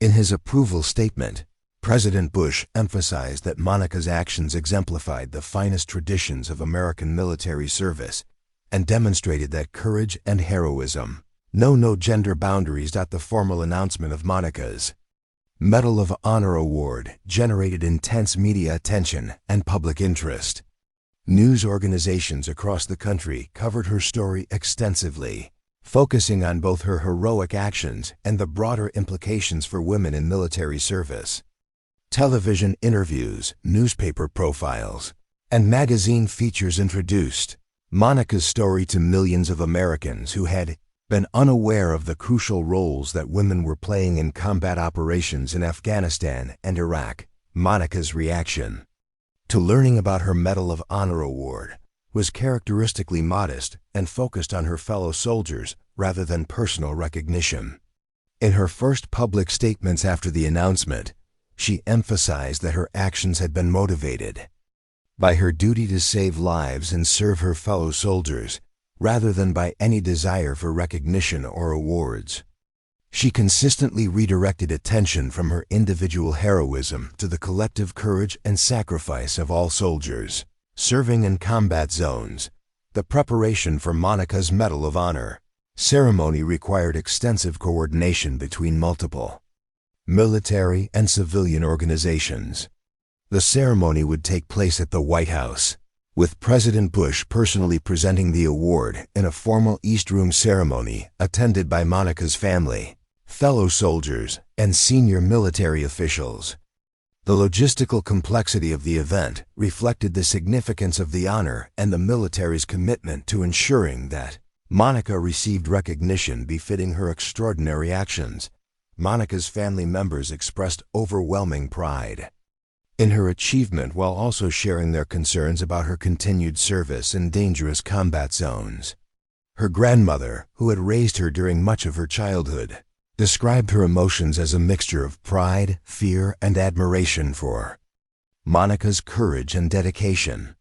In his approval statement, President Bush emphasized that Monica's actions exemplified the finest traditions of American military service and demonstrated that courage and heroism know no gender boundaries. The formal announcement of Monica's Medal of Honor award generated intense media attention and public interest. News organizations across the country covered her story extensively, focusing on both her heroic actions and the broader implications for women in military service. Television interviews, newspaper profiles, and magazine features introduced Monica's story to millions of Americans who had been unaware of the crucial roles that women were playing in combat operations in Afghanistan and Iraq. Monica's reaction to learning about her Medal of Honor award was characteristically modest and focused on her fellow soldiers rather than personal recognition. In her first public statements after the announcement, she emphasized that her actions had been motivated by her duty to save lives and serve her fellow soldiers, rather than by any desire for recognition or awards. She consistently redirected attention from her individual heroism to the collective courage and sacrifice of all soldiers serving in combat zones. The preparation for Monica's Medal of Honor ceremony required extensive coordination between multiple military and civilian organizations. The ceremony would take place at the White House, with President Bush personally presenting the award in a formal East Room ceremony attended by Monica's family, fellow soldiers, and senior military officials. The logistical complexity of the event reflected the significance of the honor and the military's commitment to ensuring that Monica received recognition befitting her extraordinary actions. Monica's family members expressed overwhelming pride in her achievement while also sharing their concerns about her continued service in dangerous combat zones. Her grandmother, who had raised her during much of her childhood, described her emotions as a mixture of pride, fear, and admiration for Monica's courage and dedication.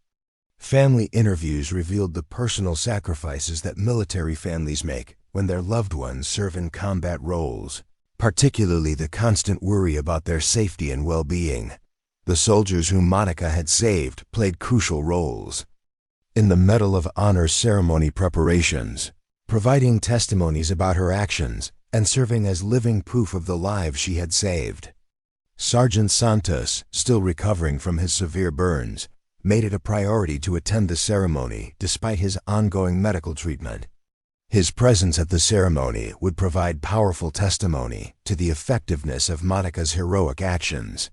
Family interviews revealed the personal sacrifices that military families make when their loved ones serve in combat roles, particularly the constant worry about their safety and well-being. The soldiers whom Monica had saved played crucial roles in the Medal of Honor ceremony preparations, providing testimonies about her actions and serving as living proof of the lives she had saved. Sergeant Santos, still recovering from his severe burns, made it a priority to attend the ceremony despite his ongoing medical treatment. His presence at the ceremony would provide powerful testimony to the effectiveness of Monica's heroic actions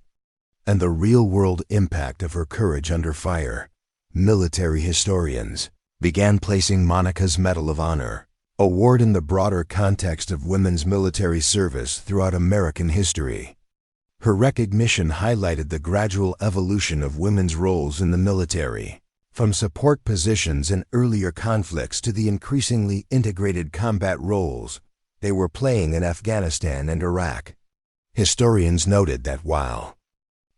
and the real-world impact of her courage under fire. Military historians began placing Monica's Medal of Honor award in the broader context of women's military service throughout American history. Her recognition highlighted the gradual evolution of women's roles in the military, from support positions in earlier conflicts to the increasingly integrated combat roles they were playing in Afghanistan and Iraq. Historians noted that while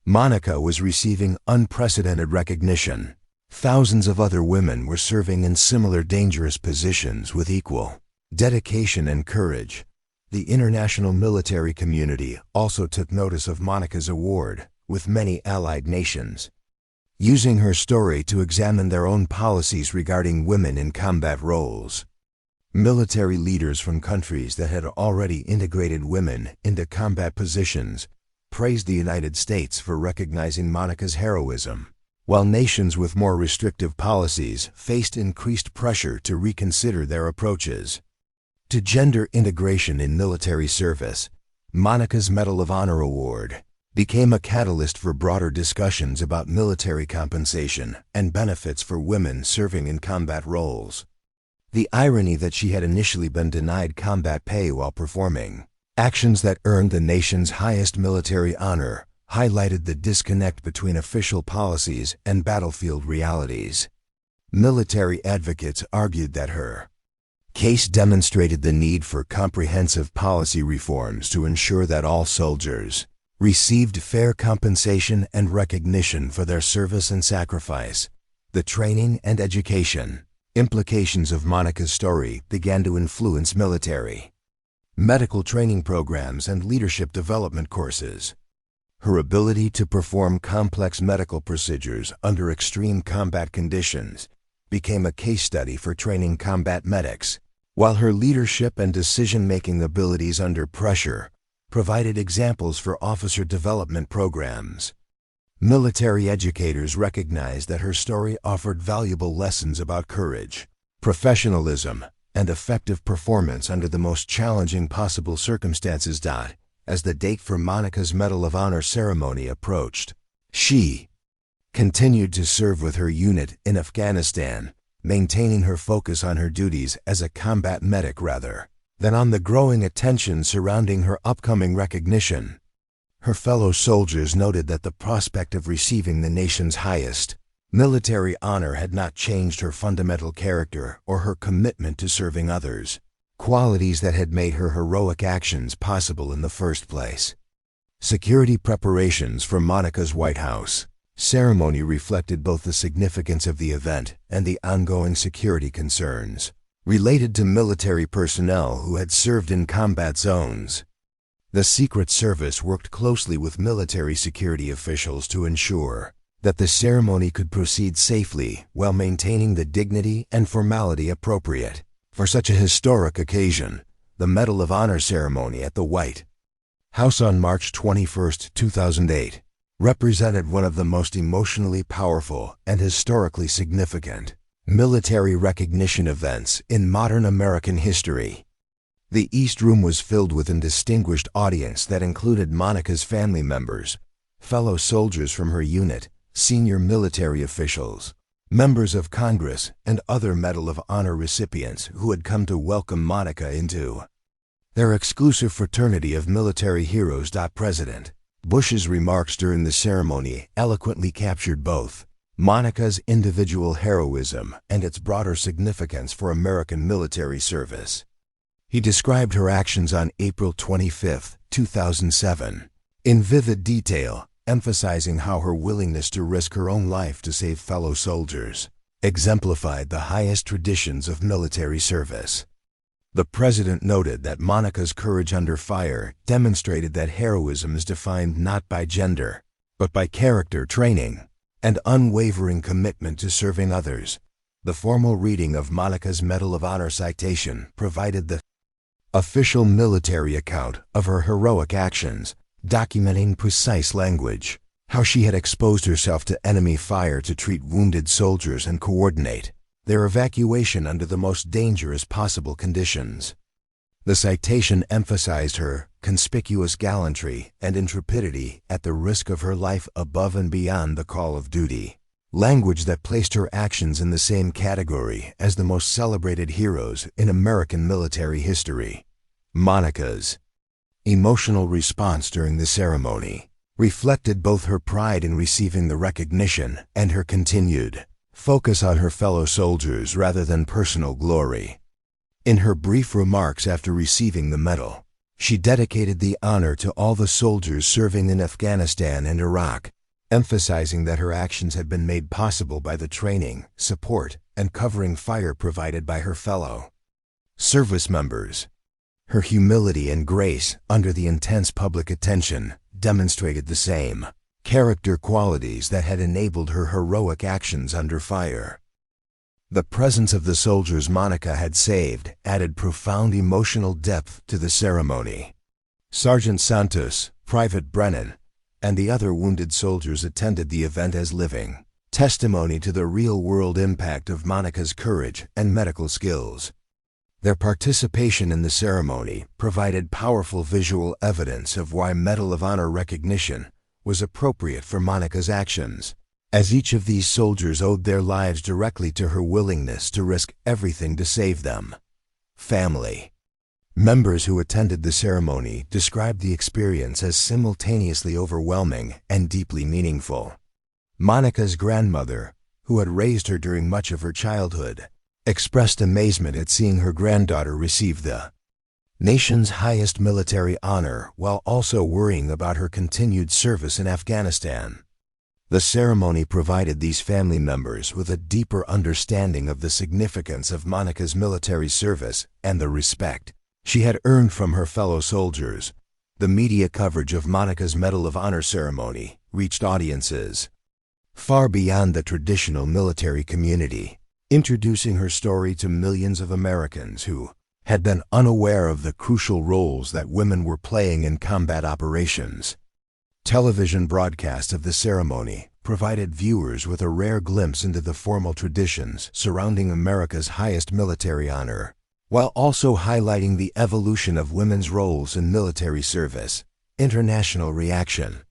Monica was receiving unprecedented recognition, thousands of other women were serving in similar dangerous positions with equal dedication and courage. The international military community also took notice of Monica's award, with many allied nations using her story to examine their own policies regarding women in combat roles. Military leaders from countries that had already integrated women into combat positions praised the United States for recognizing Monica's heroism, while nations with more restrictive policies faced increased pressure to reconsider their approaches to gender integration in military service. Monica's Medal of Honor award became a catalyst for broader discussions about military compensation and benefits for women serving in combat roles. The irony that she had initially been denied combat pay while performing actions that earned the nation's highest military honor highlighted the disconnect between official policies and battlefield realities. Military advocates argued that her case demonstrated the need for comprehensive policy reforms to ensure that all soldiers received fair compensation and recognition for their service and sacrifice. The training and education implications of Monica's story began to influence military medical training programs and leadership development courses. Her ability to perform complex medical procedures under extreme combat conditions became a case study for training combat medics, while her leadership and decision-making abilities under pressure provided examples for officer development programs. Military educators recognized that her story offered valuable lessons about courage, professionalism, and effective performance under the most challenging possible circumstances. As the date for Monica's Medal of Honor ceremony approached, she continued to serve with her unit in Afghanistan, maintaining her focus on her duties as a combat medic rather than on the growing attention surrounding her upcoming recognition. Her fellow soldiers noted that the prospect of receiving the nation's highest military honor had not changed her fundamental character or her commitment to serving others, qualities that had made her heroic actions possible in the first place. Security preparations for Monica's White House ceremony reflected both the significance of the event and the ongoing security concerns related to military personnel who had served in combat zones. The Secret Service worked closely with military security officials to ensure that the ceremony could proceed safely while maintaining the dignity and formality appropriate for such a historic occasion. The Medal of Honor ceremony at the White House on March 21, 2008, represented one of the most emotionally powerful and historically significant military recognition events in modern American history. The East Room was filled with a distinguished audience that included Monica's family members, fellow soldiers from her unit, senior military officials, members of Congress, and other Medal of Honor recipients who had come to welcome Monica into their exclusive fraternity of military heroes. President Bush's remarks during the ceremony eloquently captured both Monica's individual heroism and its broader significance for American military service. He described her actions on April 25, 2007, in vivid detail, emphasizing how her willingness to risk her own life to save fellow soldiers exemplified the highest traditions of military service. The president noted that Monica's courage under fire demonstrated that heroism is defined not by gender, but by character training and unwavering commitment to serving others. The formal reading of Monica's Medal of Honor citation provided the official military account of her heroic actions, documenting precise language, how she had exposed herself to enemy fire to treat wounded soldiers and coordinate their evacuation under the most dangerous possible conditions. The citation emphasized her conspicuous gallantry and intrepidity at the risk of her life above and beyond the call of duty, language that placed her actions in the same category as the most celebrated heroes in American military history. Monica's emotional response during the ceremony reflected both her pride in receiving the recognition and her continued focus on her fellow soldiers rather than personal glory. In her brief remarks after receiving the medal, she dedicated the honor to all the soldiers serving in Afghanistan and Iraq, emphasizing that her actions had been made possible by the training, support, and covering fire provided by her fellow service members. Her humility and grace under the intense public attention demonstrated the same character qualities that had enabled her heroic actions under fire. The presence of the soldiers Monica had saved added profound emotional depth to the ceremony. Sergeant Santos, Private Brennan, and the other wounded soldiers attended the event as living testimony to the real-world impact of Monica's courage and medical skills. Their participation in the ceremony provided powerful visual evidence of why Medal of Honor recognition was appropriate for Monica's actions, as each of these soldiers owed their lives directly to her willingness to risk everything to save them. Family members who attended the ceremony described the experience as simultaneously overwhelming and deeply meaningful. Monica's grandmother, who had raised her during much of her childhood, expressed amazement at seeing her granddaughter receive the nation's highest military honor while also worrying about her continued service in Afghanistan. The ceremony provided these family members with a deeper understanding of the significance of Monica's military service and the respect she had earned from her fellow soldiers. The media coverage of Monica's Medal of Honor ceremony reached audiences far beyond the traditional military community, introducing her story to millions of Americans who had been unaware of the crucial roles that women were playing in combat operations. Television broadcasts of the ceremony provided viewers with a rare glimpse into the formal traditions surrounding America's highest military honor, while also highlighting the evolution of women's roles in military service. International reaction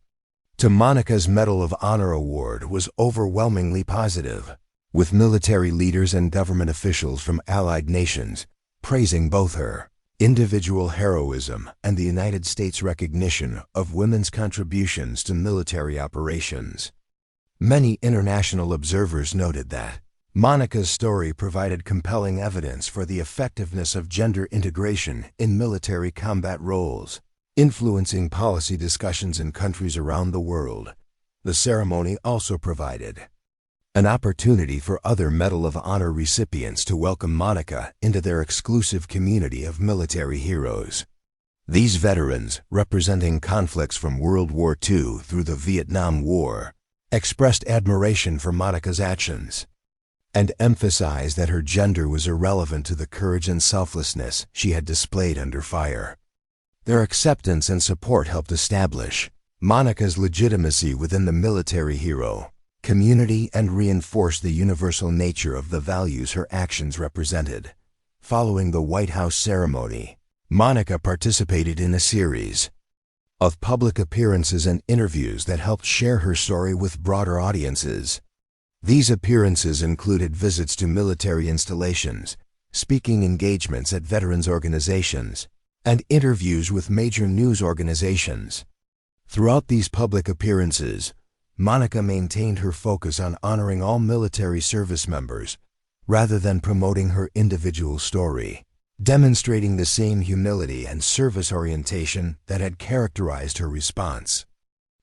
to Monica's Medal of Honor award was overwhelmingly positive. with military leaders and government officials from allied nations praising both her individual heroism and the United States' recognition of women's contributions to military operations. Many international observers noted that Monica's story provided compelling evidence for the effectiveness of gender integration in military combat roles, influencing policy discussions in countries around the world. The ceremony also provided an opportunity for other Medal of Honor recipients to welcome Monica into their exclusive community of military heroes. These veterans, representing conflicts from World War II through the Vietnam War, expressed admiration for Monica's actions and emphasized that her gender was irrelevant to the courage and selflessness she had displayed under fire. Their acceptance and support helped establish Monica's legitimacy within the military hero community and reinforced the universal nature of the values her actions represented. Following the White House ceremony, Monica participated in a series of public appearances and interviews that helped share her story with broader audiences. These appearances included visits to military installations, speaking engagements at veterans organizations, and interviews with major news organizations. Throughout these public appearances, Monica maintained her focus on honoring all military service members rather than promoting her individual story, demonstrating the same humility and service orientation that had characterized her response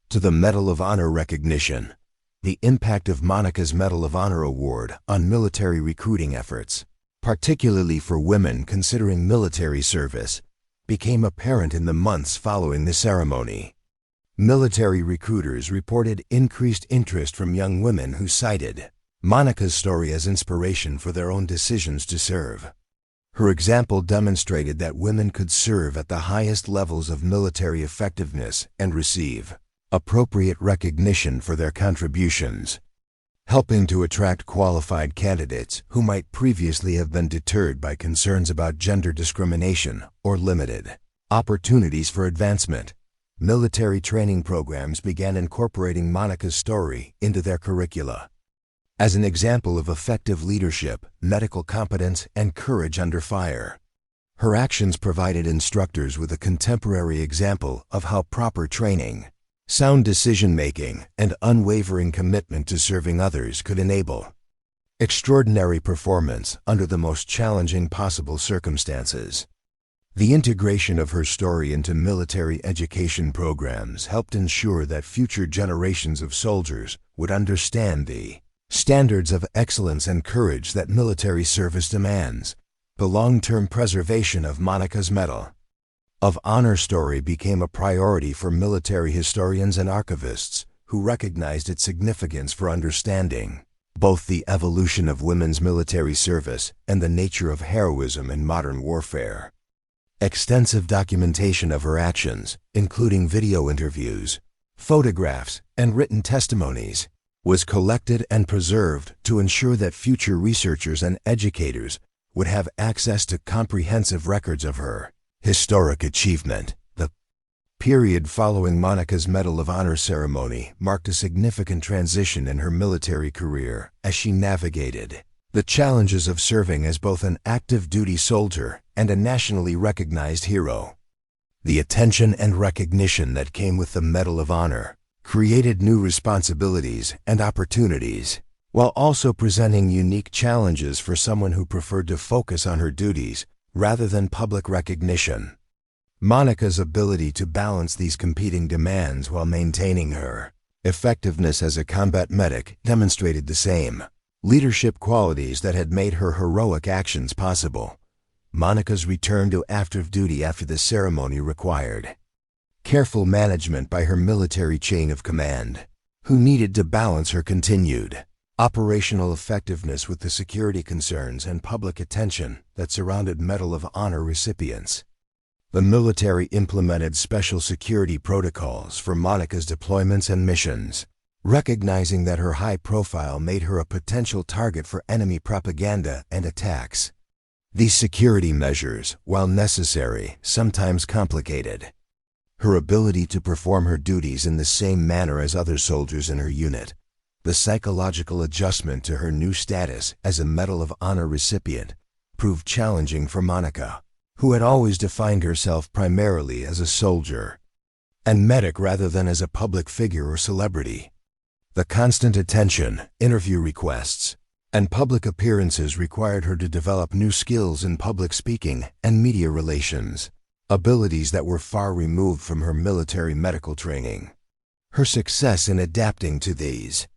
to the Medal of Honor recognition. The impact of Monica's Medal of Honor award on military recruiting efforts, particularly for women considering military service, became apparent in the months following the ceremony. Military recruiters reported increased interest from young women who cited Monica's story as inspiration for their own decisions to serve. Her example demonstrated that women could serve at the highest levels of military effectiveness and receive appropriate recognition for their contributions, helping to attract qualified candidates who might previously have been deterred by concerns about gender discrimination or limited opportunities for advancement. Military training programs began incorporating Monica's story into their curricula as an example of effective leadership, medical competence, and courage under fire. Her actions provided instructors with a contemporary example of how proper training, sound decision-making, and unwavering commitment to serving others could enable extraordinary performance under the most challenging possible circumstances. The integration of her story into military education programs helped ensure that future generations of soldiers would understand the standards of excellence and courage that military service demands. The long-term preservation of Monica's Medal of Honor story became a priority for military historians and archivists who recognized its significance for understanding both the evolution of women's military service and the nature of heroism in modern warfare. Extensive documentation of her actions, including video interviews, photographs, and written testimonies, was collected and preserved to ensure that future researchers and educators would have access to comprehensive records of her historic achievement. The period following Monica's Medal of Honor ceremony marked a significant transition in her military career as she navigated the challenges of serving as both an active duty soldier and a nationally recognized hero. The attention and recognition that came with the Medal of Honor created new responsibilities and opportunities, while also presenting unique challenges for someone who preferred to focus on her duties rather than public recognition. Monica's ability to balance these competing demands while maintaining her effectiveness as a combat medic demonstrated the same leadership qualities that had made her heroic actions possible. Monica's return to active duty after the ceremony required careful management by her military chain of command, who needed to balance her continued operational effectiveness with the security concerns and public attention that surrounded Medal of Honor recipients. The military implemented special security protocols for Monica's deployments and missions, recognizing that her high profile made her a potential target for enemy propaganda and attacks. These security measures, while necessary, sometimes complicated her ability to perform her duties in the same manner as other soldiers in her unit. The psychological adjustment to her new status as a Medal of Honor recipient proved challenging for Monica, who had always defined herself primarily as a soldier and medic rather than as a public figure or celebrity. The constant attention, interview requests, and public appearances required her to develop new skills in public speaking and media relations, abilities that were far removed from her military medical training. Her success in adapting to these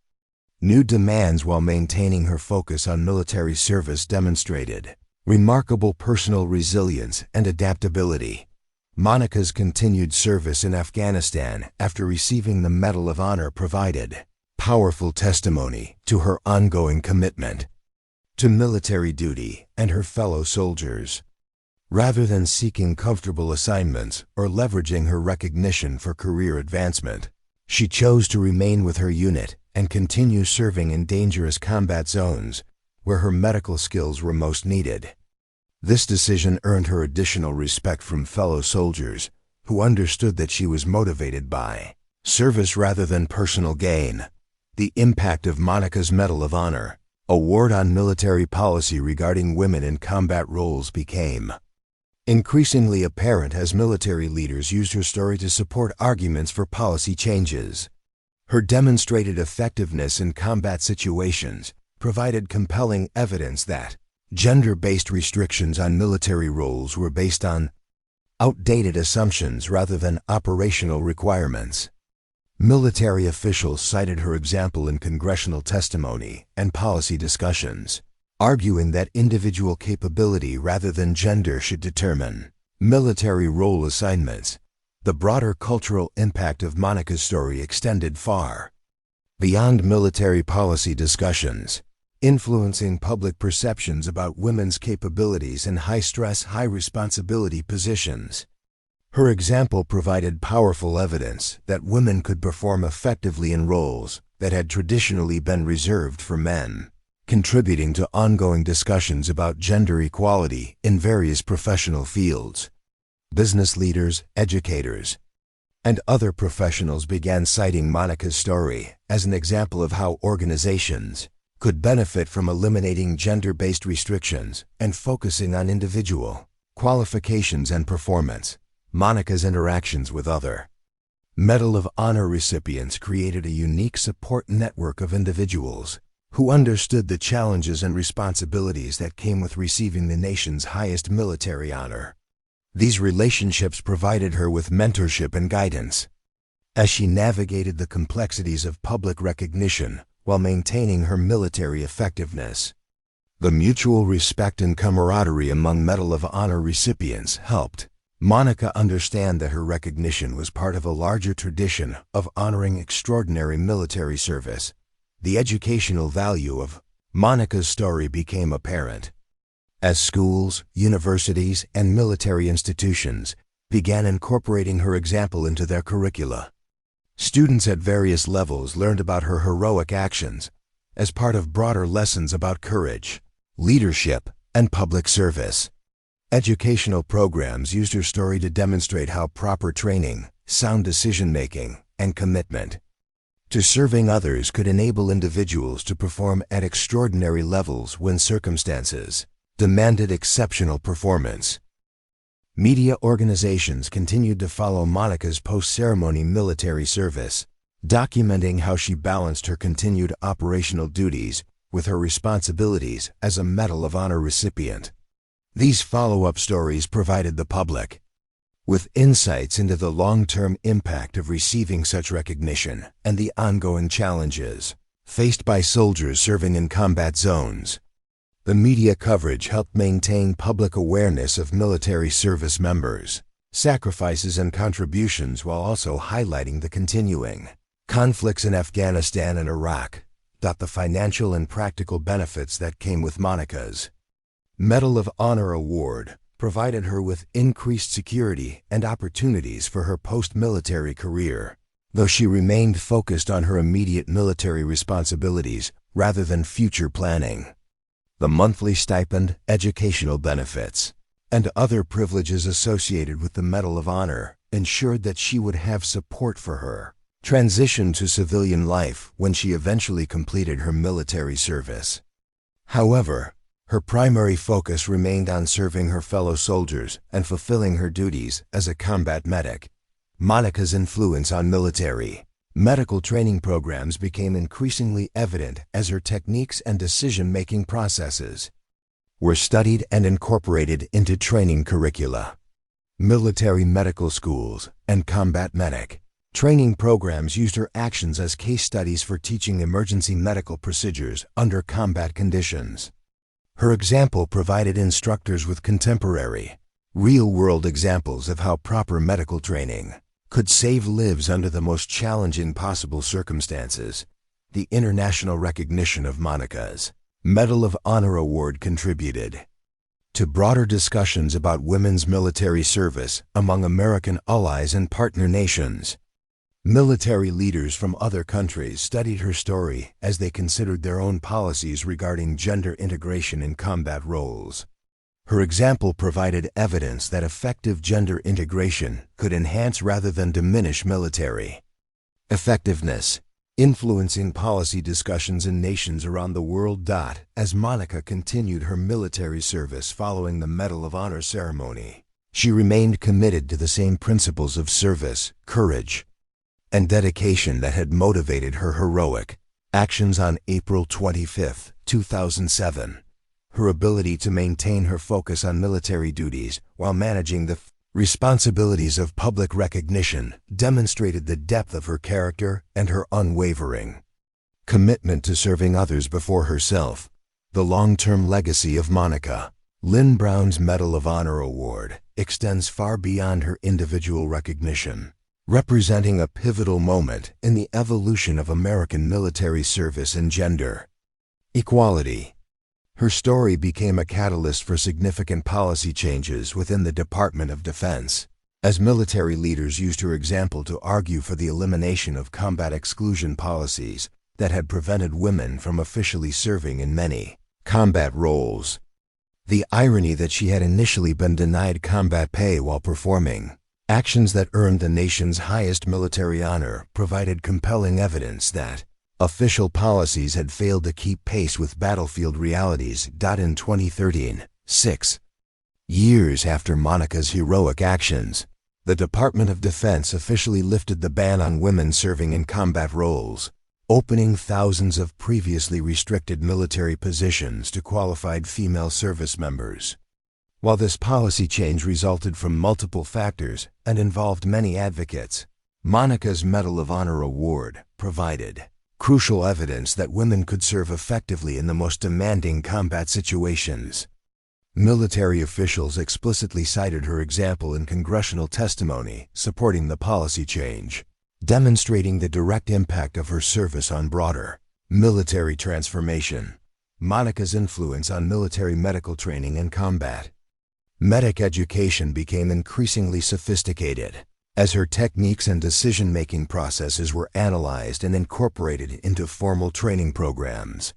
new demands while maintaining her focus on military service demonstrated remarkable personal resilience and adaptability. Monica's continued service in Afghanistan after receiving the Medal of Honor provided powerful testimony to her ongoing commitment to military duty and her fellow soldiers. Rather than seeking comfortable assignments or leveraging her recognition for career advancement, she chose to remain with her unit and continue serving in dangerous combat zones where her medical skills were most needed. This decision earned her additional respect from fellow soldiers who understood that she was motivated by service rather than personal gain. The impact of Monica's Medal of Honor award on military policy regarding women in combat roles became increasingly apparent as military leaders used her story to support arguments for policy changes. Her demonstrated effectiveness in combat situations provided compelling evidence that gender-based restrictions on military roles were based on outdated assumptions rather than operational requirements. Military officials cited her example in congressional testimony and policy discussions, arguing that individual capability rather than gender should determine military role assignments. The broader cultural impact of Monica's story extended far beyond military policy discussions, influencing public perceptions about women's capabilities in high-stress, high-responsibility positions. Her example provided powerful evidence that women could perform effectively in roles that had traditionally been reserved for men, contributing to ongoing discussions about gender equality in various professional fields. Business leaders, educators, and other professionals began citing Monica's story as an example of how organizations could benefit from eliminating gender-based restrictions and focusing on individual qualifications and performance. Monica's interactions with other Medal of Honor recipients created a unique support network of individuals who understood the challenges and responsibilities that came with receiving the nation's highest military honor. These relationships provided her with mentorship and guidance as she navigated the complexities of public recognition while maintaining her military effectiveness. The mutual respect and camaraderie among Medal of Honor recipients helped Monica understand that her recognition was part of a larger tradition of honoring extraordinary military service. The educational value of Monica's story became apparent as schools, universities, and military institutions began incorporating her example into their curricula. Students at various levels learned about her heroic actions as part of broader lessons about courage, leadership, and public service. Educational programs used her story to demonstrate how proper training, sound decision-making, and commitment to serving others could enable individuals to perform at extraordinary levels when circumstances demanded exceptional performance. Media organizations continued to follow Monica's post-ceremony military service, documenting how she balanced her continued operational duties with her responsibilities as a Medal of Honor recipient. These follow-up stories provided the public with insights into the long-term impact of receiving such recognition and the ongoing challenges faced by soldiers serving in combat zones. The media coverage helped maintain public awareness of military service members' sacrifices and contributions while also highlighting the continuing conflicts in Afghanistan and Iraq. The financial and practical benefits that came with Monica's Medal of Honor award provided her with increased security and opportunities for her post-military career, though she remained focused on her immediate military responsibilities rather than future planning. The monthly stipend, educational benefits, and other privileges associated with the Medal of Honor ensured that she would have support for her transitioned to civilian life when she eventually completed her military service. However, her primary focus remained on serving her fellow soldiers and fulfilling her duties as a combat medic. Monica's influence on military medical training programs became increasingly evident as her techniques and decision-making processes were studied and incorporated into training curricula. Military medical schools and combat medic training programs used her actions as case studies for teaching emergency medical procedures under combat conditions. Her example provided instructors with contemporary, real-world examples of how proper medical training could save lives under the most challenging possible circumstances. The international recognition of Monica's Medal of Honor Award contributed to broader discussions about women's military service among American allies and partner nations. Military leaders from other countries studied her story as they considered their own policies regarding gender integration in combat roles. Her example provided evidence that effective gender integration could enhance rather than diminish military effectiveness, influencing policy discussions in nations around the world. As Monica continued her military service following the Medal of Honor ceremony, she remained committed to the same principles of service, courage, and dedication that had motivated her heroic actions on April 25, 2007. Her ability to maintain her focus on military duties while managing the responsibilities of public recognition demonstrated the depth of her character and her unwavering commitment to serving others before herself. The long-term legacy of Monica Lin Brown's Medal of Honor Award extends far beyond her individual recognition, representing a pivotal moment in the evolution of American military service and gender equality. Her story became a catalyst for significant policy changes within the Department of Defense, as military leaders used her example to argue for the elimination of combat exclusion policies that had prevented women from officially serving in many combat roles. The irony that she had initially been denied combat pay while performing actions that earned the nation's highest military honor provided compelling evidence that official policies had failed to keep pace with battlefield realities. In 2013, 6 years after Monica's heroic actions, the Department of Defense officially lifted the ban on women serving in combat roles, opening thousands of previously restricted military positions to qualified female service members. While this policy change resulted from multiple factors and involved many advocates, Monica's Medal of Honor Award provided crucial evidence that women could serve effectively in the most demanding combat situations. Military officials explicitly cited her example in congressional testimony supporting the policy change, demonstrating the direct impact of her service on broader military transformation. Monica's influence on military medical training and combat medic education became increasingly sophisticated as her techniques and decision-making processes were analyzed and incorporated into formal training programs.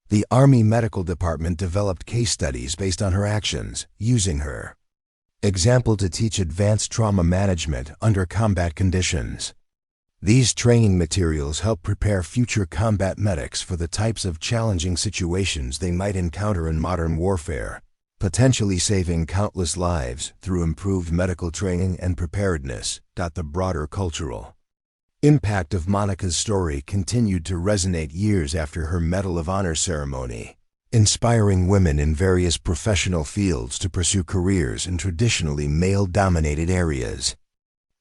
The Army Medical Department developed case studies based on her actions, using her example to teach advanced trauma management under combat conditions. These training materials help prepare future combat medics for the types of challenging situations they might encounter in modern warfare, potentially saving countless lives through improved medical training and preparedness. The broader cultural impact of Monica's story continued to resonate years after her Medal of Honor ceremony, inspiring women in various professional fields to pursue careers in traditionally male-dominated areas.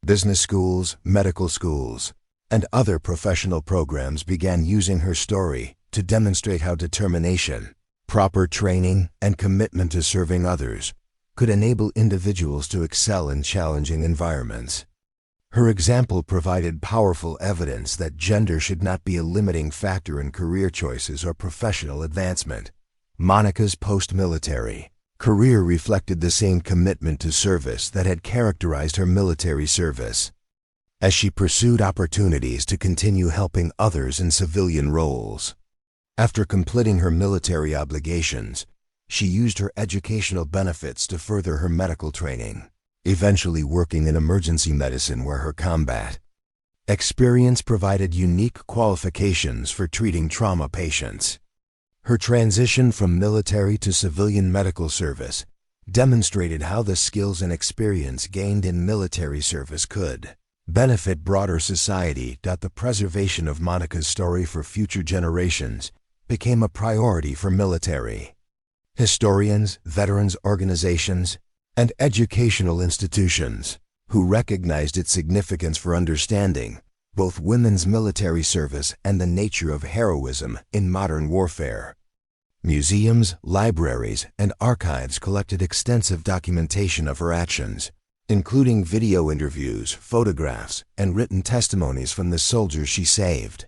Business schools, medical schools, and other professional programs began using her story to demonstrate how determination, proper training, and commitment to serving others could enable individuals to excel in challenging environments. Her example provided powerful evidence that gender should not be a limiting factor in career choices or professional advancement. Monica's post-military career reflected the same commitment to service that had characterized her military service, as she pursued opportunities to continue helping others in civilian roles. After completing her military obligations, she used her educational benefits to further her medical training, eventually working in emergency medicine where her combat Experience provided unique qualifications for treating trauma patients. Her transition from military to civilian medical service demonstrated how the skills and experience gained in military service could benefit broader society. The preservation of Monica's story for future generations became a priority for military historians, veterans organizations, and educational institutions who recognized its significance for understanding both women's military service and the nature of heroism in modern warfare. Museums, libraries, and archives collected extensive documentation of her actions, including video interviews, photographs, and written testimonies from the soldiers she saved.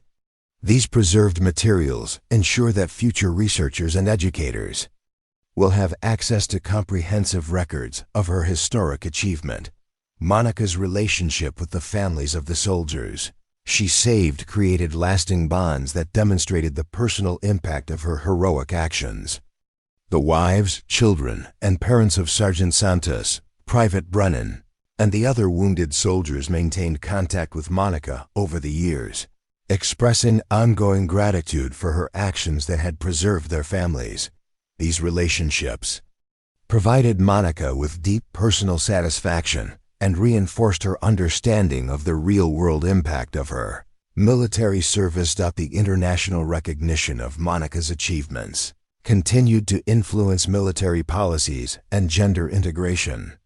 These preserved materials ensure that future researchers and educators will have access to comprehensive records of her historic achievement. Monica's relationship with the families of the soldiers she saved created lasting bonds that demonstrated the personal impact of her heroic actions. The wives, children, and parents of Sergeant Santos, Private Brennan, and the other wounded soldiers maintained contact with Monica over the years, expressing ongoing gratitude for her actions that had preserved their families. These relationships provided Monica with deep personal satisfaction and reinforced her understanding of the real-world impact of her military service. The international recognition of Monica's achievements continued to influence military policies and gender integration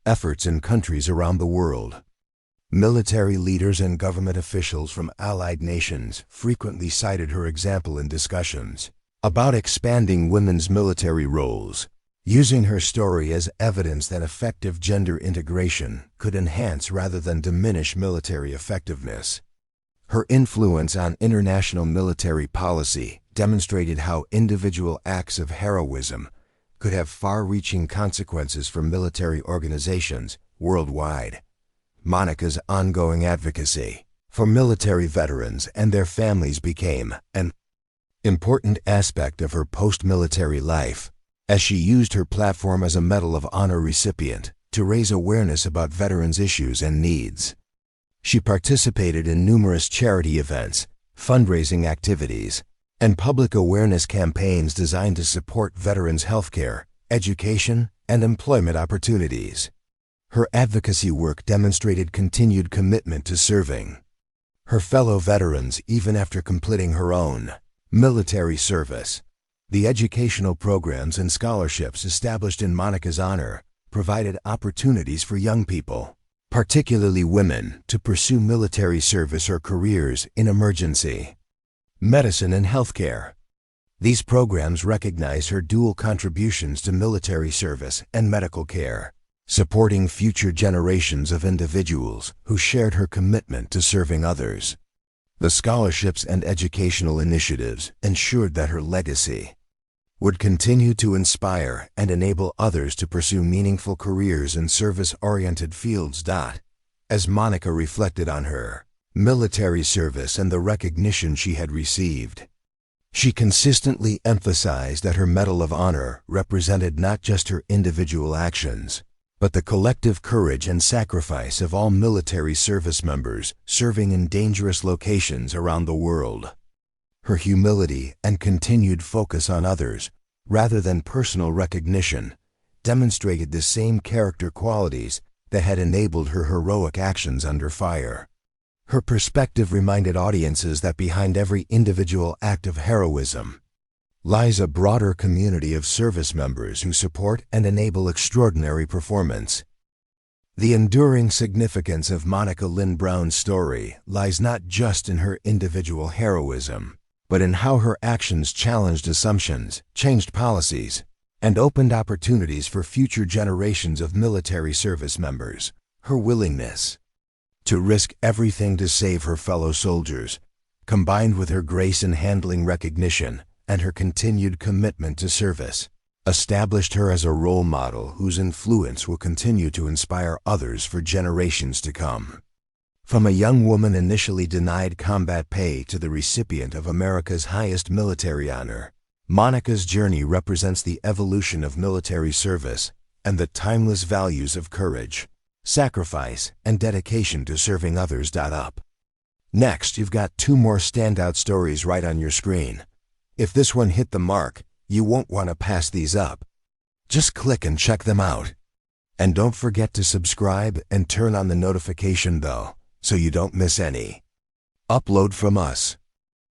efforts in countries around the world. Military leaders and government officials from allied nations frequently cited her example in discussions about expanding women's military roles, using her story as evidence that effective gender integration could enhance rather than diminish military effectiveness. Her influence on international military policy demonstrated how individual acts of heroism could have far-reaching consequences for military organizations worldwide. Monica's ongoing advocacy for military veterans and their families became an important aspect of her post-military life, as she used her platform as a Medal of Honor recipient to raise awareness about veterans' issues and needs. She participated in numerous charity events, fundraising activities, and public awareness campaigns designed to support veterans' healthcare, education, and employment opportunities. Her advocacy work demonstrated continued commitment to serving her fellow veterans even after completing her own military service. The educational programs and scholarships established in Monica's honor provided opportunities for young people, particularly women, to pursue military service or careers in emergency medicine and healthcare. These programs recognize her dual contributions to military service and medical care, supporting future generations of individuals who shared her commitment to serving others. The scholarships and educational initiatives ensured that her legacy would continue to inspire and enable others to pursue meaningful careers in service-oriented fields. As Monica reflected on her military service and the recognition she had received, she consistently emphasized that her Medal of Honor represented not just her individual actions, but the collective courage and sacrifice of all military service members serving in dangerous locations around the world. Her humility and continued focus on others, rather than personal recognition, demonstrated the same character qualities that had enabled her heroic actions under fire. Her perspective reminded audiences that behind every individual act of heroism lies a broader community of service members who support and enable extraordinary performance. The enduring significance of Monica Lin Brown's story lies not just in her individual heroism, but in how her actions challenged assumptions, changed policies, and opened opportunities for future generations of military service members. Her willingness to risk everything to save her fellow soldiers, combined with her grace in handling recognition and her continued commitment to service, established her as a role model whose influence will continue to inspire others for generations to come. From a young woman initially denied combat pay to the recipient of America's highest military honor, Monica's journey represents the evolution of military service and the timeless values of courage, sacrifice, and dedication to serving others. Next, you've got two more standout stories right on your screen. If this one hit the mark, you won't want to pass these up. Just click and check them out. And don't forget to subscribe and turn on the notification bell so you don't miss any upload from us.